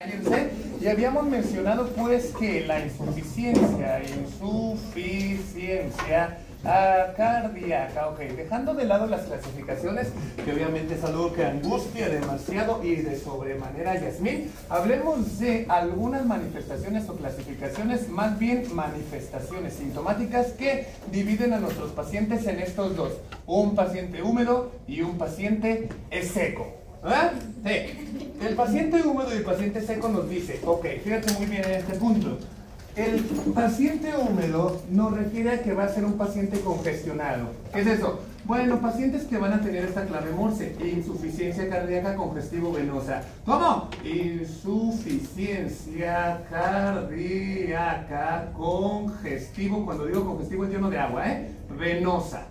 Fíjense, y habíamos mencionado pues que la insuficiencia cardíaca, ok, dejando de lado las clasificaciones, que obviamente es algo que angustia demasiado y de sobremanera a Yasmín, hablemos de algunas manifestaciones o clasificaciones, más bien manifestaciones sintomáticas que dividen a nuestros pacientes en estos dos, un paciente húmedo y un paciente seco. ¿Ah? Sí. El paciente húmedo y el paciente seco nos dice, ok, fíjate muy bien en este punto. El paciente húmedo nos refiere a que va a ser un paciente congestionado. ¿Qué es eso? Bueno, pacientes que van a tener esta clave Morse, insuficiencia cardíaca congestivo-venosa. ¿Cómo? Insuficiencia cardíaca congestivo, cuando digo congestivo es lleno de agua, venosa.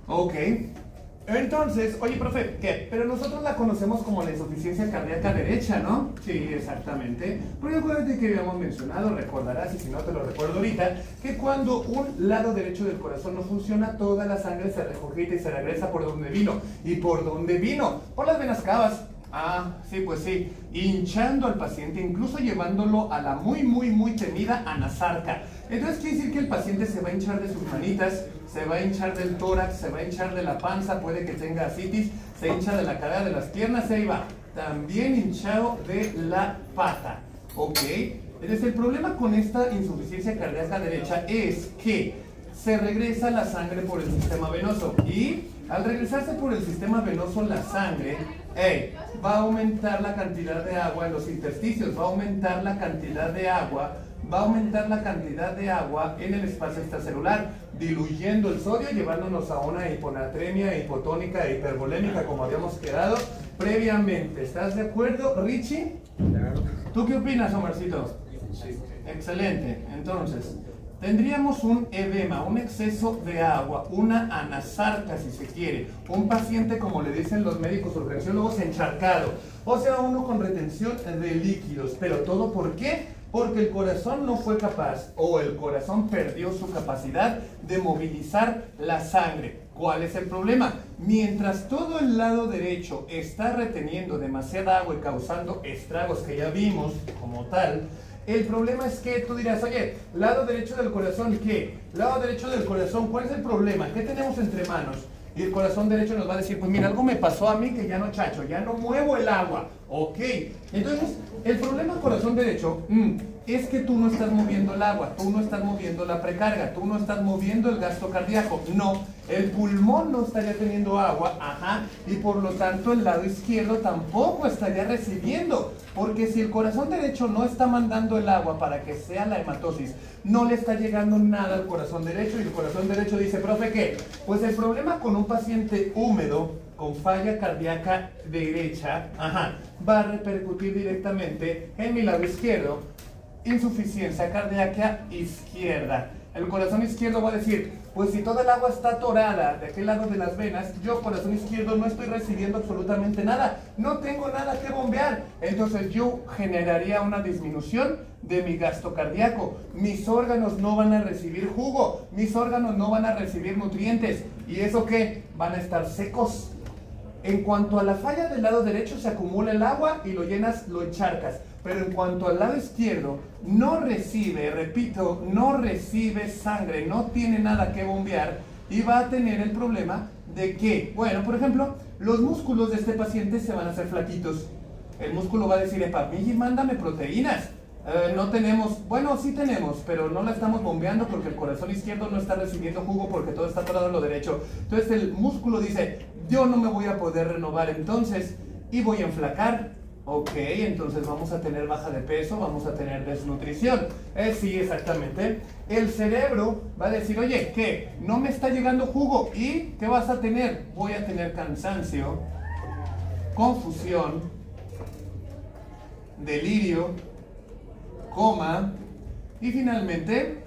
Ok. Entonces, oye, profe, ¿qué? Pero nosotros la conocemos como la insuficiencia cardíaca derecha, ¿no? Sí, exactamente. Porque acuérdate que habíamos mencionado, recordarás, y si no te lo recuerdo ahorita, que cuando un lado derecho del corazón no funciona, toda la sangre se regurgita y se regresa por donde vino. ¿Y por dónde vino? Por las venas cavas. Ah, sí, pues sí, hinchando al paciente, incluso llevándolo a la muy temida anasarca. Entonces quiere decir que el paciente se va a hinchar de sus manitas, se va a hinchar del tórax, se va a hinchar de la panza, puede que tenga ascitis, se hincha de la cadera de las piernas, ahí va. También hinchado de la pata, ¿ok? Entonces el problema con esta insuficiencia cardíaca derecha es que se regresa la sangre por el sistema venoso y al regresarse por el sistema venoso la sangre, va a aumentar la cantidad de agua en los intersticios, va a aumentar la cantidad de agua, en el espacio extracelular, diluyendo el sodio, llevándonos a una hiponatremia, hipotónica e hipervolémica como habíamos quedado previamente. ¿Estás de acuerdo, Richie? Claro. ¿Tú qué opinas, Omarcito? Sí. Excelente. Entonces, tendríamos un edema, un exceso de agua, una anasarca si se quiere, un paciente, como le dicen los médicos urgenciólogos, encharcado, o sea, uno con retención de líquidos. ¿Pero todo por qué? Porque el corazón no fue capaz, o el corazón perdió su capacidad de movilizar la sangre. ¿Cuál es el problema? Mientras todo el lado derecho está reteniendo demasiada agua y causando estragos que ya vimos como tal, el problema es que tú dirás, oye, lado derecho del corazón, ¿qué? Lado derecho del corazón, ¿cuál es el problema? ¿Qué tenemos entre manos? Y el corazón derecho nos va a decir, pues mira, algo me pasó a mí que ya no chacho, ya no muevo el agua. Ok, entonces el problema corazón derecho es que tú no estás moviendo el agua, tú no estás moviendo la precarga, tú no estás moviendo el gasto cardíaco. No, el pulmón no estaría teniendo agua, y por lo tanto el lado izquierdo tampoco estaría recibiendo. Porque si el corazón derecho no está mandando el agua para que sea la hematosis, no le está llegando nada al corazón derecho y el corazón derecho dice, profe, ¿qué? Pues el problema con un paciente húmedo con falla cardíaca derecha, va a repercutir directamente en mi lado izquierdo, insuficiencia cardíaca izquierda. El corazón izquierdo va a decir, pues si toda el agua está atorada de aquel lado de las venas, yo corazón izquierdo no estoy recibiendo absolutamente nada, no tengo nada que bombear. Entonces yo generaría una disminución de mi gasto cardíaco, mis órganos no van a recibir jugo, mis órganos no van a recibir nutrientes. ¿Y eso qué? Van a estar secos. En cuanto a la falla del lado derecho se acumula el agua y lo llenas, lo encharcas. Pero en cuanto al lado izquierdo, no recibe, repito, no recibe sangre, no tiene nada que bombear y va a tener el problema de que, bueno, por ejemplo, los músculos de este paciente se van a hacer flaquitos. El músculo va a decir, papi, mándame proteínas. No tenemos, bueno, sí tenemos, pero no la estamos bombeando porque el corazón izquierdo no está recibiendo jugo porque todo está atorado en lo derecho. Entonces el músculo dice, yo no me voy a poder renovar entonces y voy a enflacar. Ok, entonces vamos a tener baja de peso, vamos a tener desnutrición. Sí, exactamente. El cerebro va a decir, oye, ¿qué? No me está llegando jugo. ¿Y qué vas a tener? Voy a tener cansancio, confusión, delirio, coma y finalmente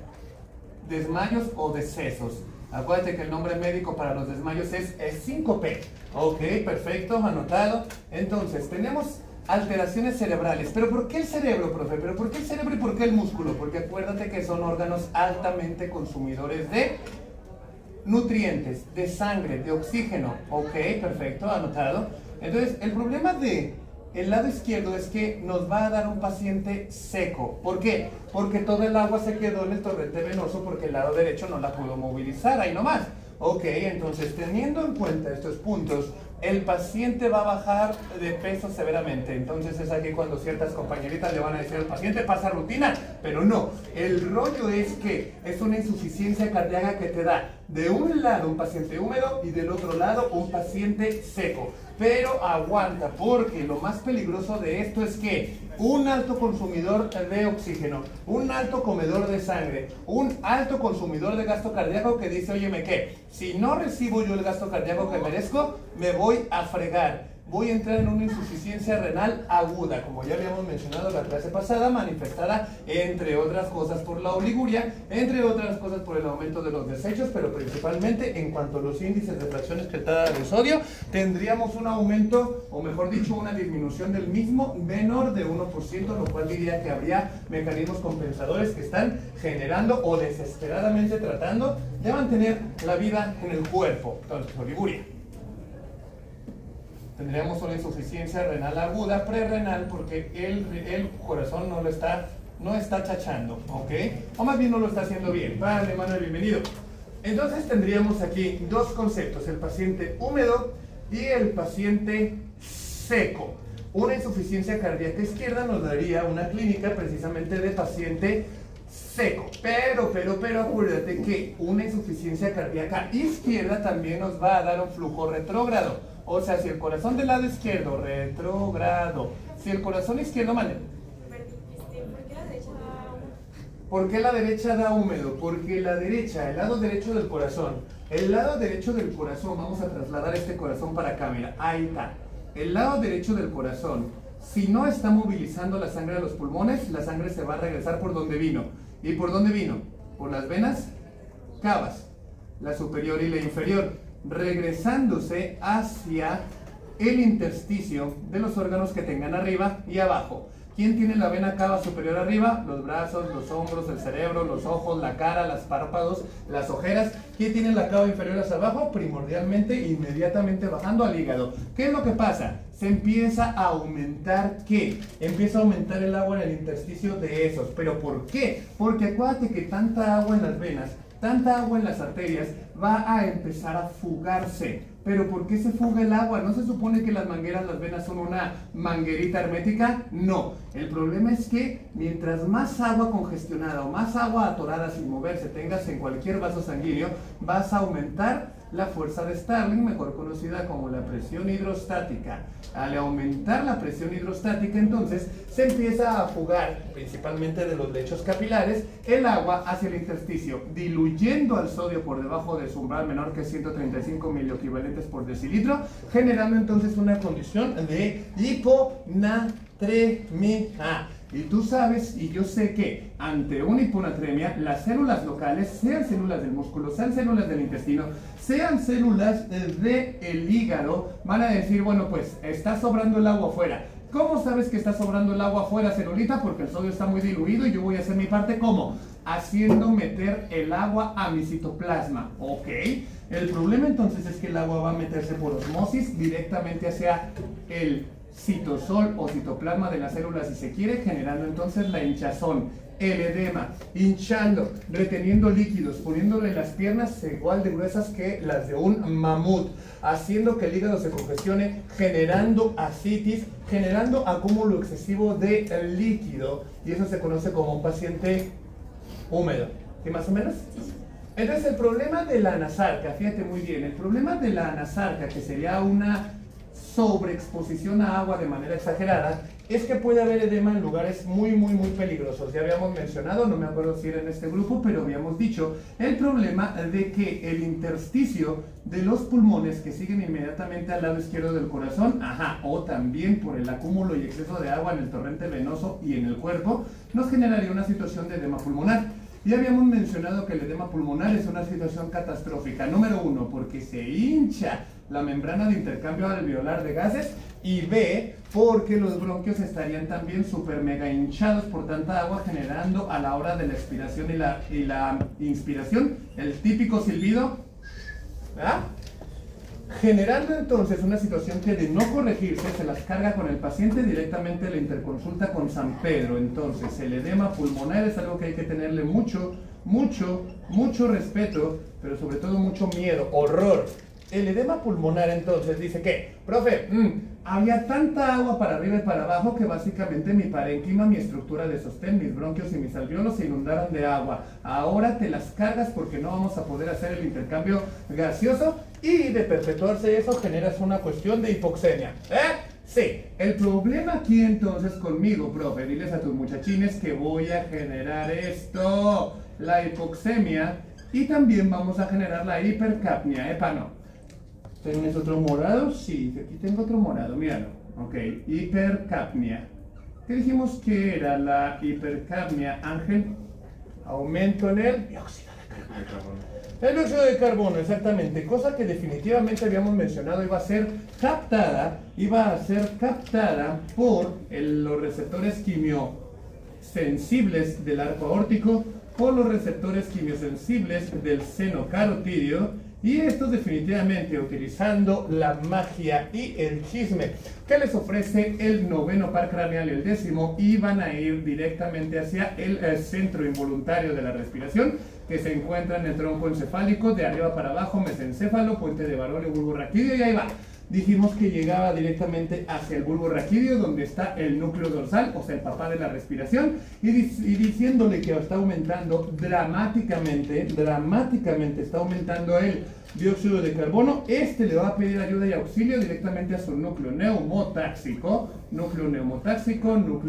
desmayos o decesos. Acuérdate que el nombre médico para los desmayos es síncope. Ok, perfecto, anotado. Entonces, tenemos alteraciones cerebrales. ¿Pero por qué el cerebro, profe? ¿Pero por qué el cerebro y por qué el músculo? Porque acuérdate que son órganos altamente consumidores de nutrientes, de sangre, de oxígeno. Ok, perfecto, anotado. Entonces, el problema de el lado izquierdo es que nos va a dar un paciente seco. ¿Por qué? Porque todo el agua se quedó en el torrente venoso porque el lado derecho no la pudo movilizar, ahí nomás. Ok, entonces teniendo en cuenta estos puntos, el paciente va a bajar de peso severamente. Entonces es aquí cuando ciertas compañeritas le van a decir al paciente pasa rutina, pero no. El rollo es que es una insuficiencia cardíaca que te da de un lado un paciente húmedo y del otro lado un paciente seco. Pero aguanta, porque lo más peligroso de esto es que un alto consumidor de oxígeno, un alto comedor de sangre, un alto consumidor de gasto cardíaco que dice, óyeme, ¿qué? Si no recibo yo el gasto cardíaco que merezco, me voy a fregar. Voy a entrar en una insuficiencia renal aguda, como ya habíamos mencionado en la clase pasada, manifestada entre otras cosas por la oliguria, entre otras cosas por el aumento de los desechos, pero principalmente en cuanto a los índices de fracción excretada de sodio, tendríamos un aumento, o mejor dicho, una disminución del mismo menor de 1%, lo cual diría que habría mecanismos compensadores que están generando o desesperadamente tratando de mantener la vida en el cuerpo. Entonces, oliguria. Tendríamos una insuficiencia renal aguda, prerrenal, porque el corazón no está chachando, ¿ok? O más bien no lo está haciendo bien. Vale, Manuel, bienvenido. Entonces tendríamos aquí dos conceptos, el paciente húmedo y el paciente seco. Una insuficiencia cardíaca izquierda nos daría una clínica precisamente de paciente seco, pero acuérdate que una insuficiencia cardíaca izquierda también nos va a dar un flujo retrógrado. O sea, si el corazón del lado izquierdo, retrógrado, si el corazón izquierdo, ¿por qué la derecha da húmedo? ¿Por qué la derecha da húmedo? Porque la derecha, el lado derecho del corazón, vamos a trasladar este corazón para acá, mira, ahí está. El lado derecho del corazón, si no está movilizando la sangre a los pulmones, la sangre se va a regresar por donde vino. ¿Y por dónde vino? Por las venas cavas, la superior y la inferior, regresándose hacia el intersticio de los órganos que tengan arriba y abajo. ¿Quién tiene la vena cava superior arriba? Los brazos, los hombros, el cerebro, los ojos, la cara, los párpados, las ojeras. ¿Quién tiene la cava inferior hacia abajo? Primordialmente, inmediatamente bajando al hígado. ¿Qué es lo que pasa? Se empieza a aumentar, ¿qué? Empieza a aumentar el agua en el intersticio de esos. ¿Pero por qué? Porque acuérdate que tanta agua en las venas, tanta agua en las arterias va a empezar a fugarse. ¿Pero por qué se fuga el agua? ¿No se supone que las mangueras, las venas son una manguerita hermética? No. El problema es que mientras más agua congestionada o más agua atorada sin moverse tengas en cualquier vaso sanguíneo, vas a aumentar la fuerza de Starling, mejor conocida como la presión hidrostática. Al aumentar la presión hidrostática, entonces, se empieza a fugar, principalmente de los lechos capilares, el agua hacia el intersticio, diluyendo al sodio por debajo de su umbral menor que 135 miliequivalentes por decilitro, generando entonces una condición de hiponatremia. Y tú sabes, y yo sé que ante una hiponatremia, las células locales, sean células del músculo, sean células del intestino, sean células del hígado, van a decir, bueno, pues está sobrando el agua afuera. ¿Cómo sabes que está sobrando el agua afuera, celulita? Porque el sodio está muy diluido y yo voy a hacer mi parte, ¿cómo? Haciendo meter el agua a mi citoplasma, ¿ok? El problema entonces es que el agua va a meterse por osmosis directamente hacia el citosol o citoplasma de la célula, si se quiere, generando entonces la hinchazón, el edema, hinchando, reteniendo líquidos, poniéndole las piernas igual de gruesas que las de un mamut, haciendo que el hígado se congestione, generando ascitis, generando acúmulo excesivo de líquido, y eso se conoce como un paciente húmedo. ¿Sí, más o menos? Entonces el problema de la anasarca, fíjate muy bien, el problema de la anasarca, que sería una sobreexposición a agua de manera exagerada, es que puede haber edema en lugares muy peligrosos. Ya habíamos mencionado, no me acuerdo si era en este grupo, pero habíamos dicho el problema de que el intersticio de los pulmones que siguen inmediatamente al lado izquierdo del corazón, o también por el acúmulo y exceso de agua en el torrente venoso y en el cuerpo, nos generaría una situación de edema pulmonar. Ya habíamos mencionado que el edema pulmonar es una situación catastrófica. Número 1, porque se hincha la membrana de intercambio alveolar de gases, y B, porque los bronquios estarían también súper mega hinchados por tanta agua, generando a la hora de la expiración y la inspiración el típico silbido, ¿verdad? generando entonces una situación que de no corregirse se las carga con el paciente directamente a la interconsulta con San Pedro. Entonces el edema pulmonar es algo que hay que tenerle mucho respeto, pero sobre todo mucho miedo, horror. El edema pulmonar entonces dice que, profe, había tanta agua para arriba y para abajo que básicamente mi parénquima, mi estructura de sostén, mis bronquios y mis alvéolos se inundaron de agua. Ahora te las cargas porque no vamos a poder hacer el intercambio gaseoso y de perpetuarse eso generas una cuestión de hipoxemia. Sí, el problema aquí entonces conmigo, profe, diles a tus muchachines que voy a generar esto, la hipoxemia, y también vamos a generar la hipercapnia, no. ¿Tienes otro morado? Sí, aquí tengo otro morado, míralo. Ok, hipercapnia. ¿Qué dijimos que era la hipercapnia, Ángel? Aumento en el dióxido de carbono. El dióxido de carbono, exactamente. Cosa que definitivamente habíamos mencionado iba a ser captada por los receptores quimiosensibles del arco aórtico, por los receptores quimiosensibles del seno carotídeo. Y estos definitivamente utilizando la magia y el chisme que les ofrece el noveno par craneal y el 10º, iban a ir directamente hacia el centro involuntario de la respiración, que se encuentra en el tronco encefálico, de arriba para abajo, mesencéfalo, puente de Baróleo, bulbo raquídeo, y ahí va. Dijimos que llegaba directamente hacia el bulbo raquídeo, donde está el núcleo dorsal, o sea, el papá de la respiración, y diciéndole que está aumentando dramáticamente está aumentando el dióxido de carbono. Le va a pedir ayuda y auxilio directamente a su núcleo neumotáxico, núcleo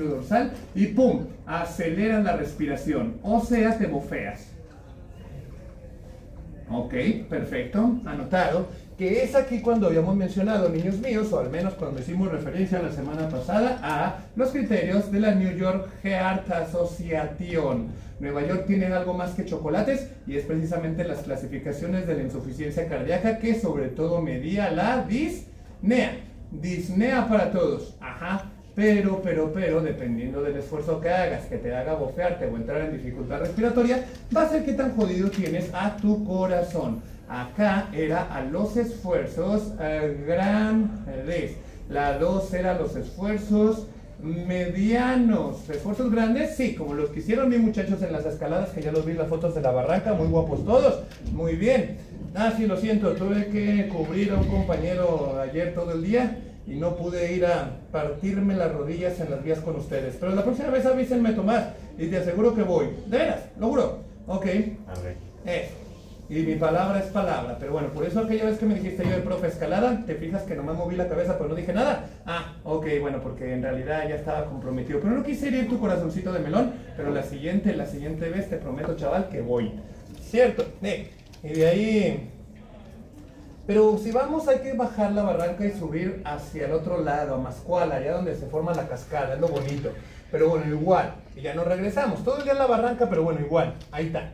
dorsal, y ¡pum! Aceleran la respiración, o sea, te bofeas. Ok, perfecto, anotado. Que es aquí cuando habíamos mencionado, niños míos, o al menos cuando hicimos referencia la semana pasada a los criterios de la New York Heart Association. Nueva York tiene algo más que chocolates y es precisamente las clasificaciones de la insuficiencia cardíaca que sobre todo medía la disnea. Disnea para todos, ajá. Pero, dependiendo del esfuerzo que hagas, que te haga bofearte o entrar en dificultad respiratoria, va a ser qué tan jodido tienes a tu corazón. Acá era a los esfuerzos grandes. La 2 era los esfuerzos medianos. ¿Esfuerzos grandes? Sí, como los que hicieron mis muchachos en las escaladas, que ya los vi las fotos de la barranca, muy guapos todos. Muy bien. Sí, lo siento, tuve que cubrir a un compañero ayer todo el día y no pude ir a partirme las rodillas en las vías con ustedes. Pero la próxima vez avísenme, Tomás, y te aseguro que voy. De veras, lo juro. Ok. Y mi palabra es palabra. Pero bueno, por eso aquella vez que me dijiste yo de profe escalada, te fijas que nomás moví la cabeza pero no dije nada. Ok, bueno, porque en realidad ya estaba comprometido. Pero no quise herir tu corazoncito de melón, pero la siguiente vez te prometo, chaval, que voy. ¿Cierto? Y de ahí... Pero si vamos hay que bajar la barranca y subir hacia el otro lado, a Mascuala, allá donde se forma la cascada, es lo bonito. Pero bueno, igual, y ya nos regresamos. Todo el día en la barranca, pero bueno, igual, ahí está.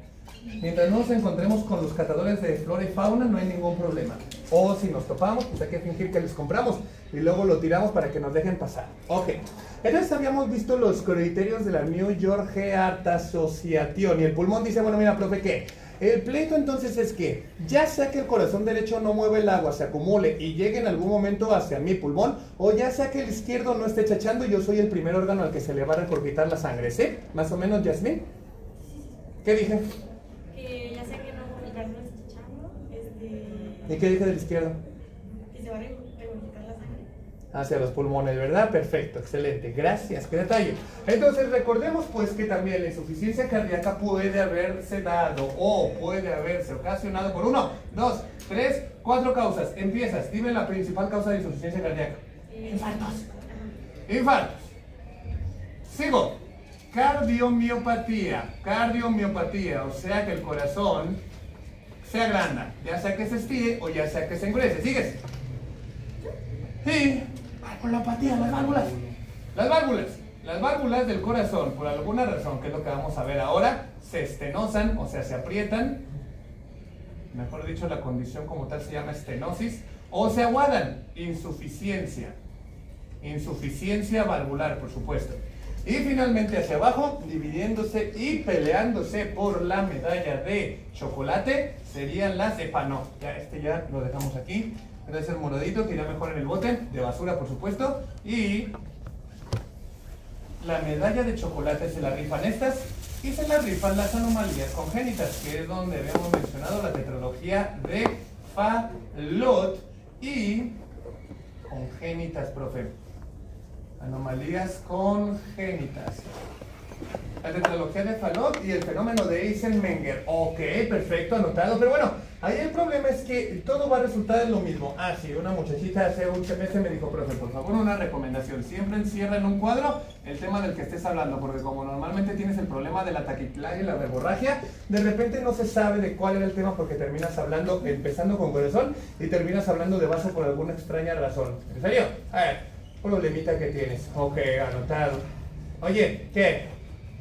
Mientras no nos encontremos con los catadores de flora y fauna, no hay ningún problema. O si nos topamos, pues hay que fingir que les compramos y luego lo tiramos para que nos dejen pasar. Ok, entonces habíamos visto los criterios de la New York Heart Association. Y el pulmón dice, bueno, mira, profe, ¿qué? El pleito entonces es que, ya sea que el corazón derecho no mueve el agua, se acumule y llegue en algún momento hacia mi pulmón, o ya sea que el izquierdo no esté chachando y yo soy el primer órgano al que se le va a regurgitar la sangre, ¿sí? Más o menos, Yasmín. ¿Qué dije? Que ya sea que no esté chachando, ¿Y qué dije del izquierdo? Que se va a regurgitar la sangre. Hacia los pulmones, ¿verdad? Perfecto, excelente, gracias, qué detalle. Entonces recordemos pues que también la insuficiencia cardíaca puede haberse dado o puede haberse ocasionado por 1, 2, 3, 4 causas. Empiezas, dime la principal causa de insuficiencia cardíaca. Infartos. Infartos. Sigo. Cardiomiopatía, o sea que el corazón se agranda, ya sea que se estire o ya sea que se engrese. ¿Sigues? Y valvulopatía, las válvulas del corazón, por alguna razón, que es lo que vamos a ver ahora, se estenosan, o sea, se aprietan, mejor dicho, la condición como tal se llama estenosis, o se aguadan, insuficiencia valvular, por supuesto. Y finalmente hacia abajo, dividiéndose y peleándose por la medalla de chocolate, serían las no, ya lo dejamos aquí. Entonces el moradito que irá mejor en el bote de basura, por supuesto. Y la medalla de chocolate se la rifan estas y se la rifan las anomalías congénitas, que es donde habíamos mencionado la tetralogía de Fallot y congénitas, profe. Anomalías congénitas. La tetralogía de Fallot y el fenómeno de Eisenmenger. Ok, perfecto, anotado. Pero bueno, ahí el problema es que todo va a resultar en lo mismo. Ah, sí, una muchachita hace un semestre me dijo, profe, por favor, una recomendación. Siempre encierra en un cuadro el tema del que estés hablando, porque como normalmente tienes el problema de la taquiplagia y la verborragia, de repente no se sabe de cuál era el tema porque terminas hablando, empezando con corazón y terminas hablando de vaso por alguna extraña razón. ¿En serio? A ver, problemita que tienes. Ok, anotado. Oye, ¿qué?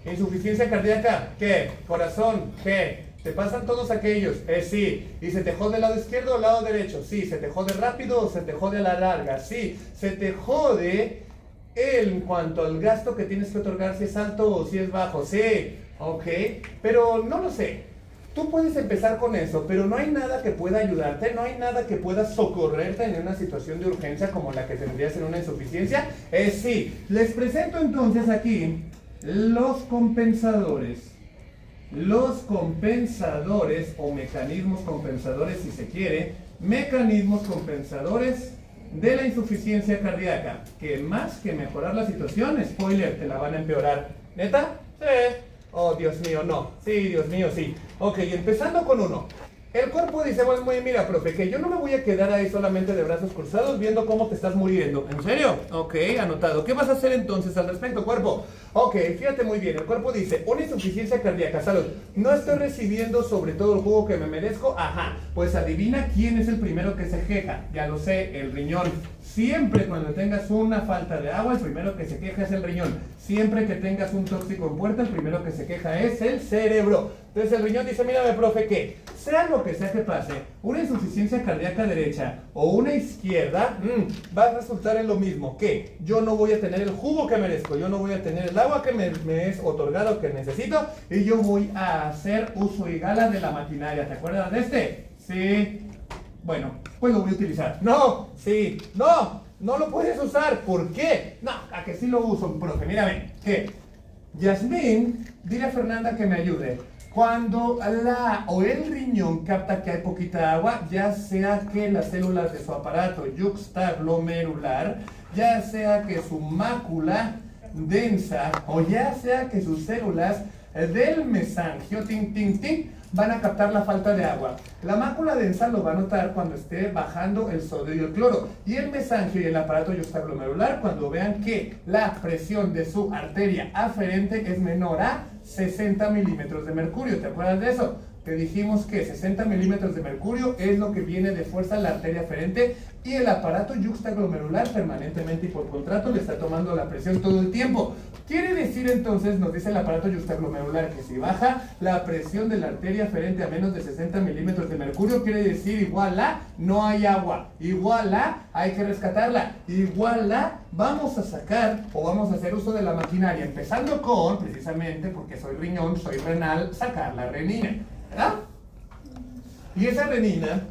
¿Insuficiencia cardíaca? ¿Qué? ¿Corazón? ¿Qué? ¿Te pasan todos aquellos? Sí. ¿Y se te jode el lado izquierdo o el lado derecho? Sí. ¿Se te jode rápido o se te jode a la larga? Sí. ¿Se te jode en cuanto al gasto que tienes que otorgar, si es alto o si es bajo? Sí. Ok. Pero no lo sé. Tú puedes empezar con eso, pero no hay nada que pueda ayudarte, no hay nada que pueda socorrerte en una situación de urgencia como la que tendrías en una insuficiencia. Sí. Les presento entonces aquí los compensadores o mecanismos compensadores, si se quiere, mecanismos compensadores de la insuficiencia cardíaca, que más que mejorar la situación, spoiler, te la van a empeorar. ¿Neta? Sí. Oh, Dios mío, no. Sí, Dios mío, sí. Ok, empezando con uno. El cuerpo dice, bueno, mira, profe, que yo no me voy a quedar ahí solamente de brazos cruzados viendo cómo te estás muriendo. ¿En serio? Ok, anotado. ¿Qué vas a hacer entonces al respecto, cuerpo? Ok, fíjate muy bien. El cuerpo dice, una insuficiencia cardíaca, salud. No estoy recibiendo sobre todo el jugo que me merezco. Ajá, pues adivina quién es el primero que se queja. Ya lo sé, el riñón. Siempre cuando tengas una falta de agua, el primero que se queja es el riñón. Siempre que tengas un tóxico en puerta, el primero que se queja es el cerebro. Entonces el riñón dice, mírame, profe, que sea lo que sea que pase, una insuficiencia cardíaca derecha o una izquierda, va a resultar en lo mismo, que yo no voy a tener el jugo que merezco, yo no voy a tener el agua que me es otorgado, que necesito, y yo voy a hacer uso y gala de la maquinaria. ¿Te acuerdas de este? Sí. Bueno, pues lo voy a utilizar. No, sí, no lo puedes usar. ¿Por qué? No, a que sí lo uso, profe. Mírame, que Yasmín, dile a Fernanda que me ayude. Cuando la o el riñón capta que hay poquita agua, ya sea que las células de su aparato yuxtaglomerular, ya sea que su mácula densa o ya sea que sus células del mesangio, van a captar la falta de agua. La mácula densa lo va a notar cuando esté bajando el sodio y el cloro. Y el mesangio y el aparato yuxtaglomerular cuando vean que la presión de su arteria aferente es menor a 60 milímetros de mercurio. ¿Te acuerdas de eso? Te dijimos que 60 milímetros de mercurio es lo que viene de fuerza a la arteria aferente y el aparato yuxtaglomerular permanentemente y por contrato le está tomando la presión todo el tiempo. Quiere decir entonces, nos dice el aparato yuxtaglomerular, que si baja la presión de la arteria aferente a menos de 60 milímetros de mercurio, quiere decir igual a no hay agua, igual a hay que rescatarla, igual a vamos a sacar o vamos a hacer uso de la maquinaria, empezando con, precisamente porque soy riñón, soy renal, sacar la renina, ¿verdad? Y esa renina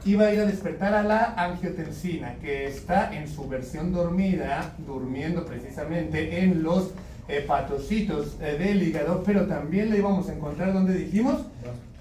iba a ir a despertar a la angiotensina, que está en su versión dormida, durmiendo precisamente en los hepatocitos del hígado, pero también la íbamos a encontrar, donde dijimos,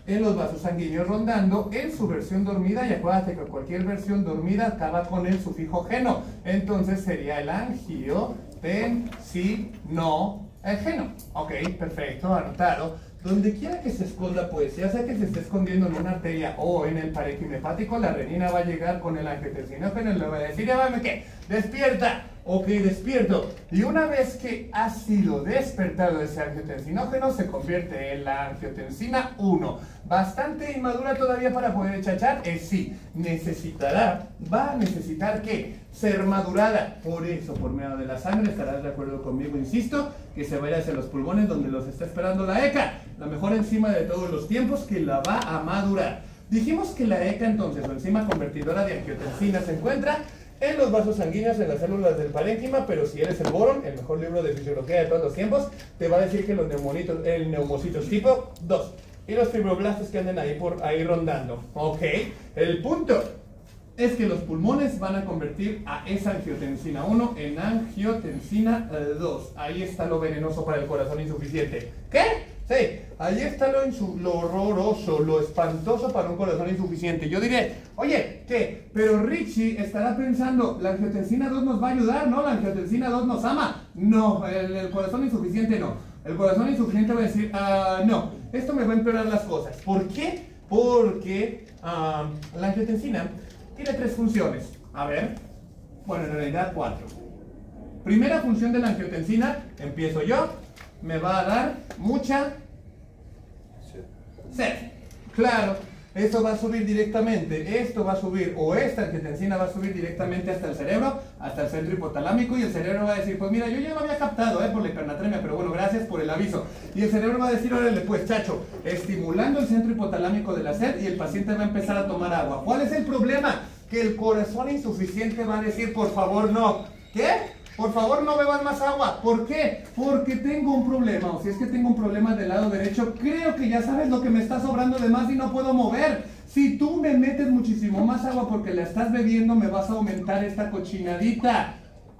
en los vasos sanguíneos, rondando en su versión dormida, y acuérdate que cualquier versión dormida acaba con el sufijo geno, entonces sería el angiotensinogeno. Ok, perfecto, anotado. Donde quiera que se esconda, pues, ya sea que se esté escondiendo en una arteria o en el parénquima hepático, la renina va a llegar con el angiotensinógeno y le va a decir, ya ¿qué? ¡Despierta! Ok, despierto. Y una vez que ha sido despertado ese angiotensinógeno, se convierte en la angiotensina 1. Bastante inmadura todavía para poder chachar, sí. Va a necesitar ¿qué? Ser madurada. Por eso, por medio de la sangre, estarás de acuerdo conmigo, insisto, que se vaya hacia los pulmones donde los está esperando la ECA, la mejor enzima de todos los tiempos que la va a madurar. Dijimos que la ECA entonces, o enzima convertidora de angiotensina, se encuentra en los vasos sanguíneos, en las células del parénquima, pero si eres el Boron, el mejor libro de fisiología de todos los tiempos, te va a decir que los neumocitos tipo 2 y los fibroblastos que anden ahí rondando. Ok, el punto es que los pulmones van a convertir a esa angiotensina 1 en angiotensina 2. Ahí está lo venenoso para el corazón insuficiente. ¿Qué? Sí, ahí está lo horroroso, lo espantoso para un corazón insuficiente. Yo diré, oye, ¿qué? Pero Richie estará pensando, la angiotensina 2 nos va a ayudar, ¿no? La angiotensina 2 nos ama. No, el corazón insuficiente no. El corazón insuficiente va a decir, no, esto me va a empeorar las cosas. ¿Por qué? Porque la angiotensina tiene 3 funciones. A ver, bueno, en realidad 4. Primera función de la angiotensina, empiezo yo, me va a dar mucha sed. Claro, esto va a subir directamente, esto va a subir, o esta angiotensina va a subir directamente hasta el cerebro, hasta el centro hipotalámico, y el cerebro va a decir, pues mira, yo ya lo había captado por la hipernatremia, pero bueno, gracias por el aviso. Y el cerebro va a decir, órale pues chacho, estimulando el centro hipotalámico de la sed, y el paciente va a empezar a tomar agua. ¿Cuál es el problema? Que el corazón insuficiente va a decir, por favor no. ¿Qué? Por favor no beban más agua. ¿Por qué? Porque tengo un problema, o si es que tengo un problema del lado derecho, creo que ya sabes lo que me está sobrando de más y no puedo mover. Si tú me metes muchísimo más agua porque la estás bebiendo, me vas a aumentar esta cochinadita.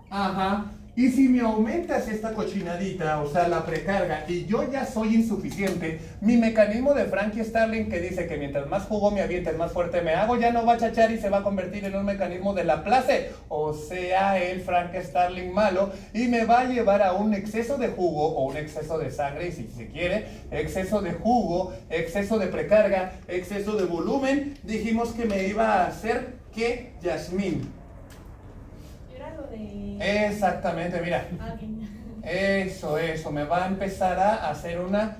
Ajá. Y si me aumentas esta cochinadita, o sea, la precarga, y yo ya soy insuficiente, mi mecanismo de Frankie Starling que dice que mientras más jugo me avientes, más fuerte me hago, ya no va a chachar y se va a convertir en un mecanismo de Laplace, o sea, el Frank Starling malo, y me va a llevar a un exceso de jugo o un exceso de sangre, y si se quiere, exceso de jugo, exceso de precarga, exceso de volumen. Dijimos que me iba a hacer, ¿qué? Yasmín. Exactamente, mira. Eso, me va a empezar a hacer una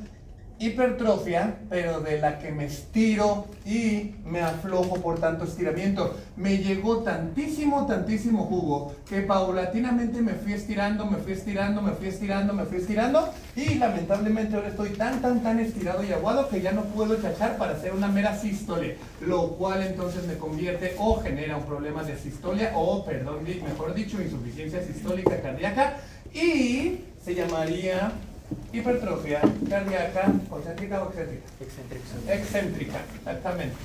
hipertrofia, pero de la que me estiro y me aflojo por tanto estiramiento. Me llegó tantísimo jugo que paulatinamente me fui estirando, y lamentablemente ahora estoy tan estirado y aguado que ya no puedo chachar para hacer una mera sístole, lo cual entonces me convierte o genera un problema de sistolia o, perdón, mejor dicho, insuficiencia sistólica cardíaca, y se llamaría hipertrofia cardíaca, concéntrica o excéntrica. Excéntrica, exactamente.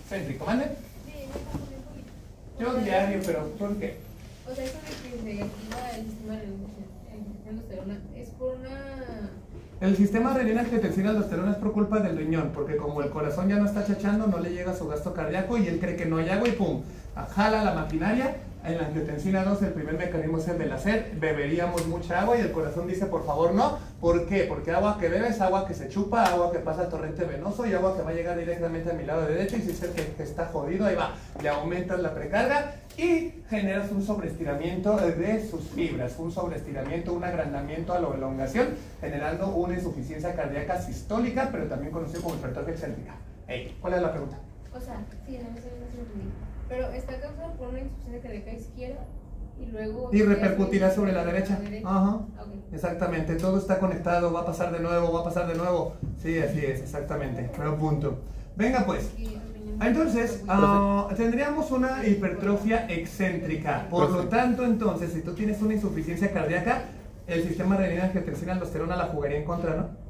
Excéntrico, ¿mande? Yo diario, pero ¿por qué? O sea, eso de que se activa el sistema de aldosterona es por una... El sistema renina-angiotensina aldosterona es por culpa del riñón, porque como el corazón ya no está chachando, no le llega su gasto cardíaco y él cree que no hay agua y ¡pum! Jala la maquinaria. En la angiotensina 2 el primer mecanismo es el de la sed, beberíamos mucha agua y el corazón dice por favor no. ¿Por qué? Porque agua que bebe es agua que se chupa, agua que pasa al torrente venoso y agua que va a llegar directamente a mi lado derecho, y si es el que está jodido, ahí va, le aumentas la precarga y generas un sobreestiramiento de sus fibras, un sobreestiramiento, un agrandamiento a la elongación, generando una insuficiencia cardíaca sistólica, pero también conocido como hipertrofia excéntrica. ¿Cuál es la pregunta? O sea, sí, no sé si entendí. Pero está causado por una insuficiencia cardíaca izquierda y luego... Y repercutirá sobre la derecha. Ajá. Okay. Exactamente, todo está conectado, va a pasar de nuevo. Sí, así es, exactamente. Pero punto. Venga pues. Entonces, tendríamos una hipertrofia excéntrica. Por lo tanto, entonces, si tú tienes una insuficiencia cardíaca, el sistema renina-angiotensina aldosterona la jugaría en contra, ¿no?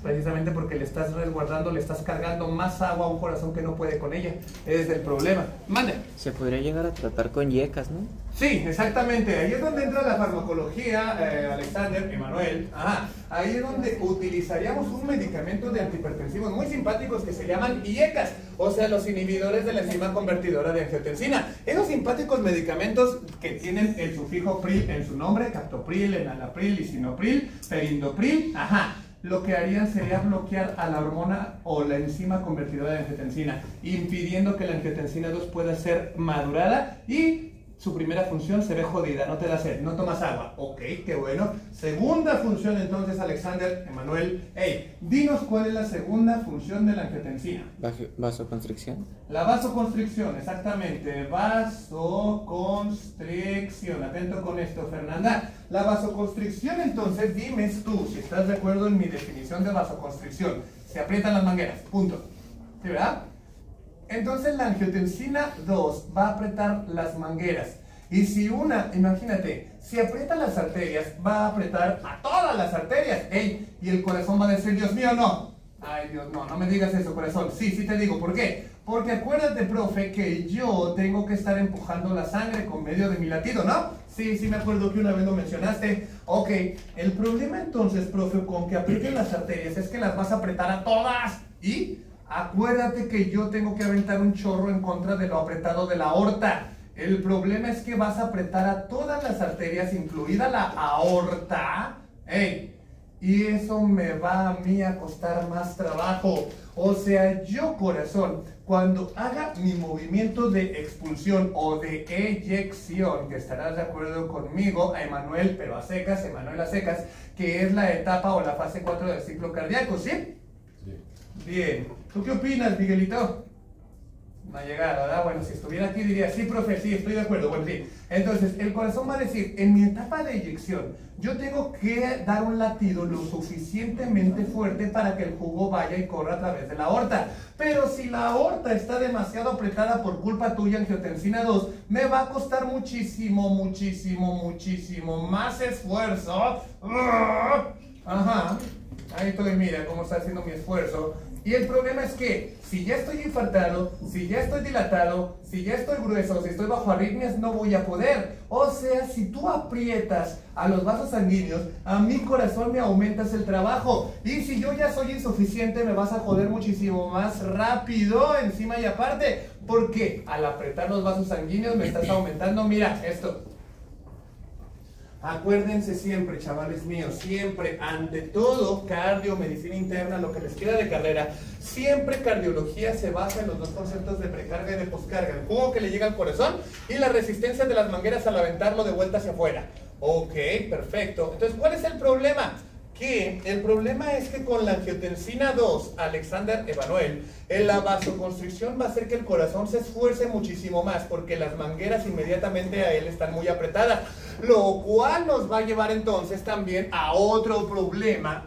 Precisamente porque le estás resguardando, le estás cargando más agua a un corazón que no puede con ella. Ese es el problema. Mande. Se podría llegar a tratar con yecas, ¿no? Sí, exactamente. Ahí es donde entra la farmacología, Alexander, Emanuel. Ajá. Ahí es donde utilizaríamos un medicamento de antihipertensivos muy simpáticos que se llaman IECAS, o sea, los inhibidores de la enzima convertidora de angiotensina. Esos simpáticos medicamentos que tienen el sufijo pril en su nombre, captopril, enalapril, lisinopril, perindopril, ajá. Lo que harían sería bloquear a la hormona o la enzima convertidora de angiotensina, impidiendo que la angiotensina 2 pueda ser madurada y su primera función se ve jodida, no te da sed, no tomas agua. Ok, qué bueno. Segunda función entonces, Alexander, Emanuel. Dinos cuál es la segunda función de la angiotensina. Vasoconstricción. La vasoconstricción, exactamente. Vasoconstricción. Atento con esto, Fernanda. La vasoconstricción, entonces, dime tú si estás de acuerdo en mi definición de vasoconstricción. Se aprietan las mangueras, punto. ¿Sí, verdad? Entonces la angiotensina 2 va a apretar las mangueras. Y si imagínate, si aprieta las arterias, va a apretar a todas las arterias. Y el corazón va a decir, Dios mío, no. Ay, Dios, no me digas eso, corazón. Sí te digo, ¿por qué? Porque acuérdate, profe, que yo tengo que estar empujando la sangre con medio de mi latido, ¿no? Sí, sí me acuerdo que una vez lo mencionaste. Ok, el problema entonces, profe, con que aprieten las arterias es que las vas a apretar a todas. Y acuérdate que yo tengo que aventar un chorro en contra de lo apretado de la aorta. El problema es que vas a apretar a todas las arterias, incluida la aorta. ¡Ey! Y eso me va a mí a costar más trabajo. O sea, yo, corazón, cuando haga mi movimiento de expulsión o de eyección, que estarás de acuerdo conmigo, a Emanuel, pero a secas, Emanuel a secas, que es la etapa o la fase 4 del ciclo cardíaco, ¿sí? Sí. Bien. ¿Tú qué opinas, Miguelito? No ha llegado, ¿verdad? Bueno, si estuviera aquí diría, sí, profe, sí, estoy de acuerdo. Bueno, sí. Entonces, el corazón va a decir, en mi etapa de eyección, yo tengo que dar un latido lo suficientemente fuerte para que el jugo vaya y corra a través de la aorta. Pero si la aorta está demasiado apretada por culpa tuya, angiotensina 2, me va a costar muchísimo, muchísimo, muchísimo más esfuerzo. Ajá. Ahí estoy, mira cómo está haciendo mi esfuerzo. Y el problema es que si ya estoy infartado, si ya estoy dilatado, si ya estoy grueso, si estoy bajo arritmias, no voy a poder. O sea, si tú aprietas a los vasos sanguíneos, a mi corazón me aumentas el trabajo. Y si yo ya soy insuficiente, me vas a joder muchísimo más rápido encima y aparte. Porque al apretar los vasos sanguíneos me estás aumentando, mira, esto. Acuérdense siempre, chavales míos, siempre, ante todo, cardio, medicina interna, lo que les queda de carrera, siempre cardiología se basa en los dos conceptos de precarga y de poscarga, el jugo que le llega al corazón y la resistencia de las mangueras al aventarlo de vuelta hacia afuera. Ok, perfecto. Entonces, ¿cuál es el problema? Que el problema es que con la angiotensina 2, Alexander Emanuel, la vasoconstricción va a hacer que el corazón se esfuerce muchísimo más porque las mangueras inmediatamente a él están muy apretadas, lo cual nos va a llevar entonces también a otro problema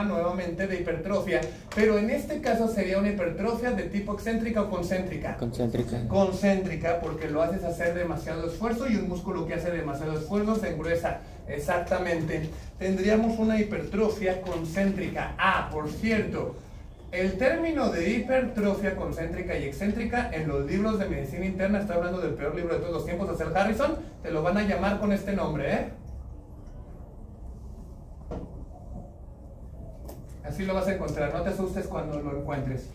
nuevamente de hipertrofia, pero en este caso sería una hipertrofia de tipo excéntrica o concéntrica. Concéntrica. Concéntrica, porque lo haces hacer demasiado esfuerzo y un músculo que hace demasiado esfuerzo se engruesa. Exactamente. Tendríamos una hipertrofia concéntrica. Ah, por cierto, el término de hipertrofia concéntrica y excéntrica en los libros de medicina interna, está hablando del peor libro de todos los tiempos, de Sir Harrison, te lo van a llamar con este nombre, ¿eh? Así lo vas a encontrar, no te asustes cuando lo encuentres.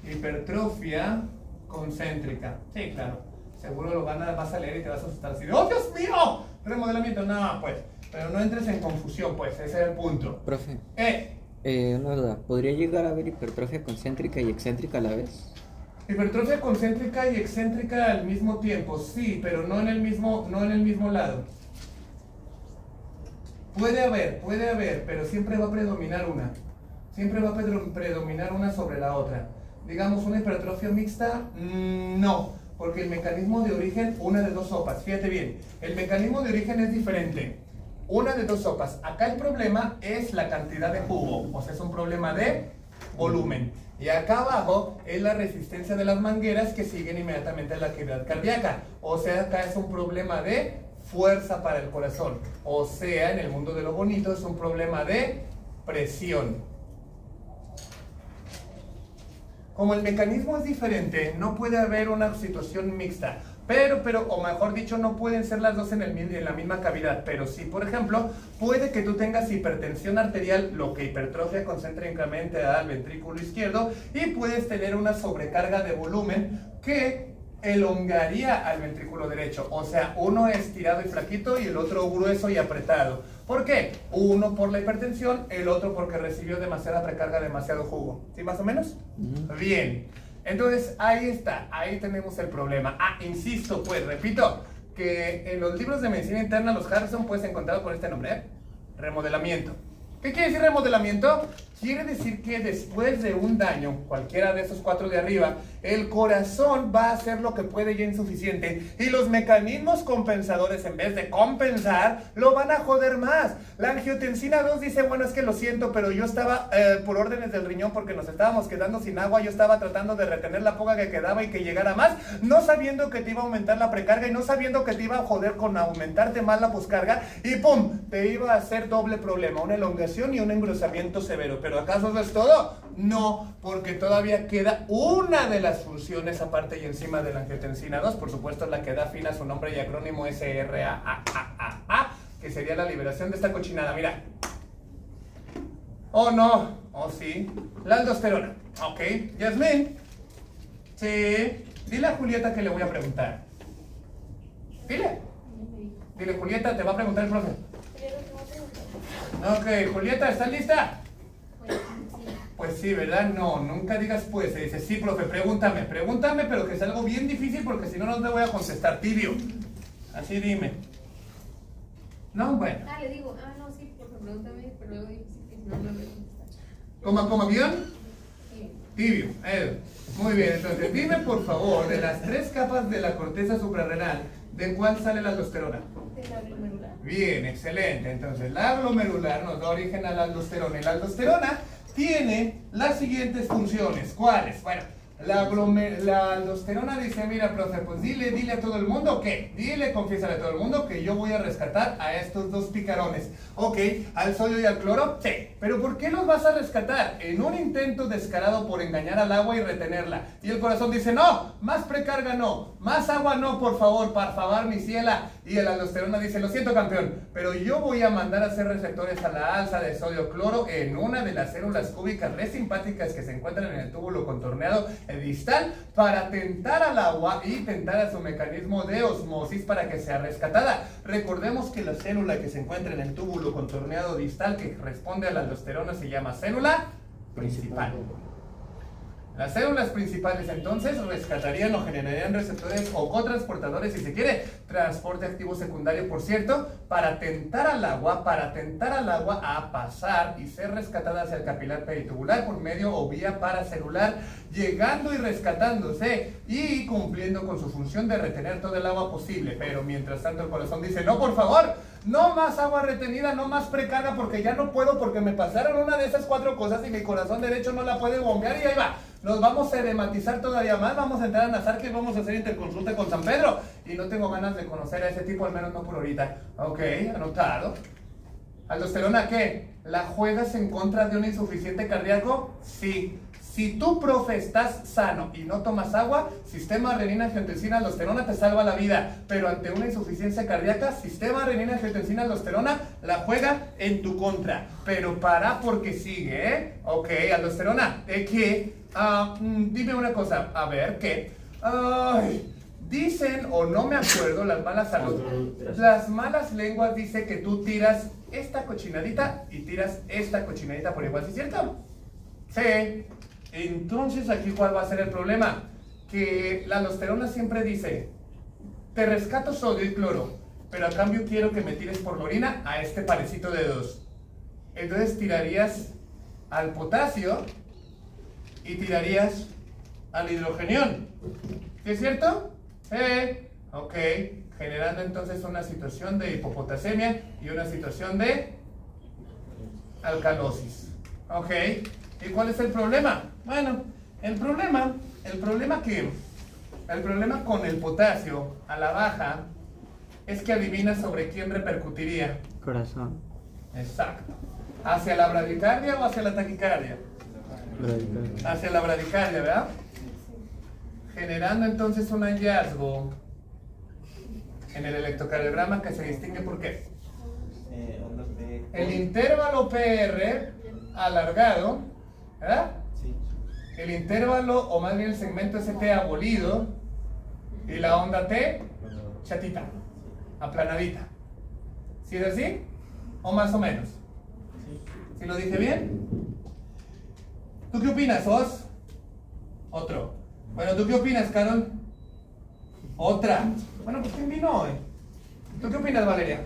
Hipertrofia concéntrica. Sí, claro. Seguro lo vas a leer y te vas a asustar así de, ¡oh, Dios mío! Remodelamiento, no, pues. Pero no entres en confusión, pues, ese es el punto. Profe. Una duda, ¿podría llegar a haber hipertrofia concéntrica y excéntrica a la vez? Hipertrofia concéntrica y excéntrica al mismo tiempo, sí, pero no en el mismo lado. Puede haber, pero siempre va a predominar una. Siempre va a predominar una sobre la otra. Digamos, una hipertrofia mixta, no, porque el mecanismo de origen, una de dos sopas, fíjate bien, el mecanismo de origen es diferente. Una de dos sopas. Acá el problema es la cantidad de jugo, o sea, es un problema de volumen. Y acá abajo es la resistencia de las mangueras que siguen inmediatamente a la actividad cardíaca. O sea, acá es un problema de fuerza para el corazón. O sea, en el mundo de lo bonito es un problema de presión. Como el mecanismo es diferente, no puede haber una situación mixta. Pero, o mejor dicho, no pueden ser las dos en la misma cavidad. Pero sí, por ejemplo, puede que tú tengas hipertensión arterial, lo que hipertrofia concéntricamente da al ventrículo izquierdo, y puedes tener una sobrecarga de volumen que elongaría al ventrículo derecho. O sea, uno estirado y flaquito y el otro grueso y apretado. ¿Por qué? Uno por la hipertensión, el otro porque recibió demasiada precarga, demasiado jugo. ¿Sí, más o menos? Bien. Entonces, ahí está, ahí tenemos el problema. Ah, insisto, pues, repito, que en los libros de medicina interna, los Harrison, puedes encontrar por este nombre, ¿eh? Remodelamiento. ¿Qué quiere decir remodelamiento? Quiere decir que después de un daño, cualquiera de esos cuatro de arriba, el corazón va a hacer lo que puede ya insuficiente y los mecanismos compensadores, en vez de compensar, lo van a joder más. La angiotensina 2 dice, bueno, es que lo siento, pero yo estaba por órdenes del riñón porque nos estábamos quedando sin agua, yo estaba tratando de retener la poca que quedaba y que llegara más, no sabiendo que te iba a aumentar la precarga y no sabiendo que te iba a joder con aumentarte más la poscarga y ¡pum! Te iba a hacer doble problema, una elongación y un engrosamiento severo. ¿pero acaso eso es todo? No, porque todavía queda una de las funciones aparte y encima de la angiotensina 2, por supuesto la que da fin a su nombre y acrónimo SRAAAA, que sería la liberación de esta cochinada. Mira. Oh no, oh sí, la aldosterona. Ok, Yasmín. Sí, dile a Julieta que le voy a preguntar. Dile. Dile, Julieta, te va a preguntar el profe. Ok, Julieta, ¿estás lista? Pues sí, ¿verdad? No, nunca digas pues. Se dice, sí, profe, pregúntame, pero que es algo bien difícil porque si no, no te voy a contestar, tibio. Así dime. No, bueno. Le digo, no, sí, profe, pregúntame, pero luego difícil que no me voy a contestar. ¿Cómo avión? Sí. Tibio. Muy bien, entonces dime por favor, de las 3 capas de la corteza suprarrenal, ¿de cuál sale la aldosterona? De la glomerular. Bien, excelente. Entonces, la glomerular nos da origen a la aldosterona. Y la aldosterona tiene las siguientes funciones. ¿Cuáles? Bueno, la aldosterona dice, mira, profe, pues dile a todo el mundo que, confiésale a todo el mundo que yo voy a rescatar a estos 2 picarones. Ok, al sodio y al cloro, sí. Pero ¿por qué los vas a rescatar? En un intento descarado por engañar al agua y retenerla. Y el corazón dice, no, más precarga no, más agua no, por favor mi ciela. Y el aldosterona dice, lo siento campeón, pero yo voy a mandar a hacer receptores a la alza de sodio-cloro en una de las células cúbicas resimpáticas que se encuentran en el túbulo contorneado distal para tentar al agua y tentar a su mecanismo de osmosis para que sea rescatada. Recordemos que la célula que se encuentra en el túbulo contorneado distal que responde a la aldosterona se llama célula principal. Las células principales entonces rescatarían o generarían receptores o cotransportadores, si se quiere, transporte activo secundario, por cierto, para tentar al agua a pasar y ser rescatada hacia el capilar peritubular por medio o vía paracelular, llegando y rescatándose y cumpliendo con su función de retener todo el agua posible. Pero mientras tanto el corazón dice, no, por favor, no más agua retenida, no más precarga, porque ya no puedo, porque me pasaron una de esas 4 cosas y mi corazón derecho no la puede bombear y ahí va. Nos vamos a edematizar todavía más, vamos a entrar a Nazarque y vamos a hacer interconsulta con San Pedro. Y no tengo ganas de conocer a ese tipo, al menos no por ahorita. Ok, anotado. ¿Aldosterona qué? ¿La juegas en contra de un insuficiente cardíaco? Sí. Si tú, profe, estás sano y no tomas agua, sistema renina-angiotensina-aldosterona te salva la vida. Pero ante una insuficiencia cardíaca, sistema renina-angiotensina-aldosterona la juega en tu contra. Pero para porque sigue, ¿eh? Ok, aldosterona, ¿de qué? Dime una cosa, a ver, ¿qué? Dicen, o no me acuerdo, las malas lenguas dicen que tú tiras esta cochinadita y tiras esta cochinadita por igual, ¿sí es cierto? Sí. Entonces, aquí ¿cuál va a ser el problema? Que la aldosterona siempre dice, te rescato sodio y cloro, pero a cambio quiero que me tires por la orina a este parecito de 2. Entonces tirarías al potasio y tirarías al hidrogenión. ¿Sí es cierto? Ok, generando entonces una situación de hipopotasemia y una situación de alcalosis. Ok, ¿y cuál es el problema? Bueno, el problema con el potasio a la baja es que adivina sobre quién repercutiría. Corazón. Exacto. ¿Hacia la bradicardia o hacia la taquicardia? Bradicardia. Hacia la bradicardia, ¿verdad? Generando entonces un hallazgo en el electrocardiograma que se distingue por qué. El intervalo PR alargado, ¿verdad? Sí. El intervalo, o más bien el segmento ST abolido, y la onda T chatita, aplanadita. ¿Sí es así? ¿O más o menos? ¿Sí lo dije bien? ¿Tú qué opinas, Os? Otro. Bueno, ¿tú qué opinas, Carol? Otra. Bueno, pues ¿quién vino hoy? ¿Tú qué opinas, Valeria?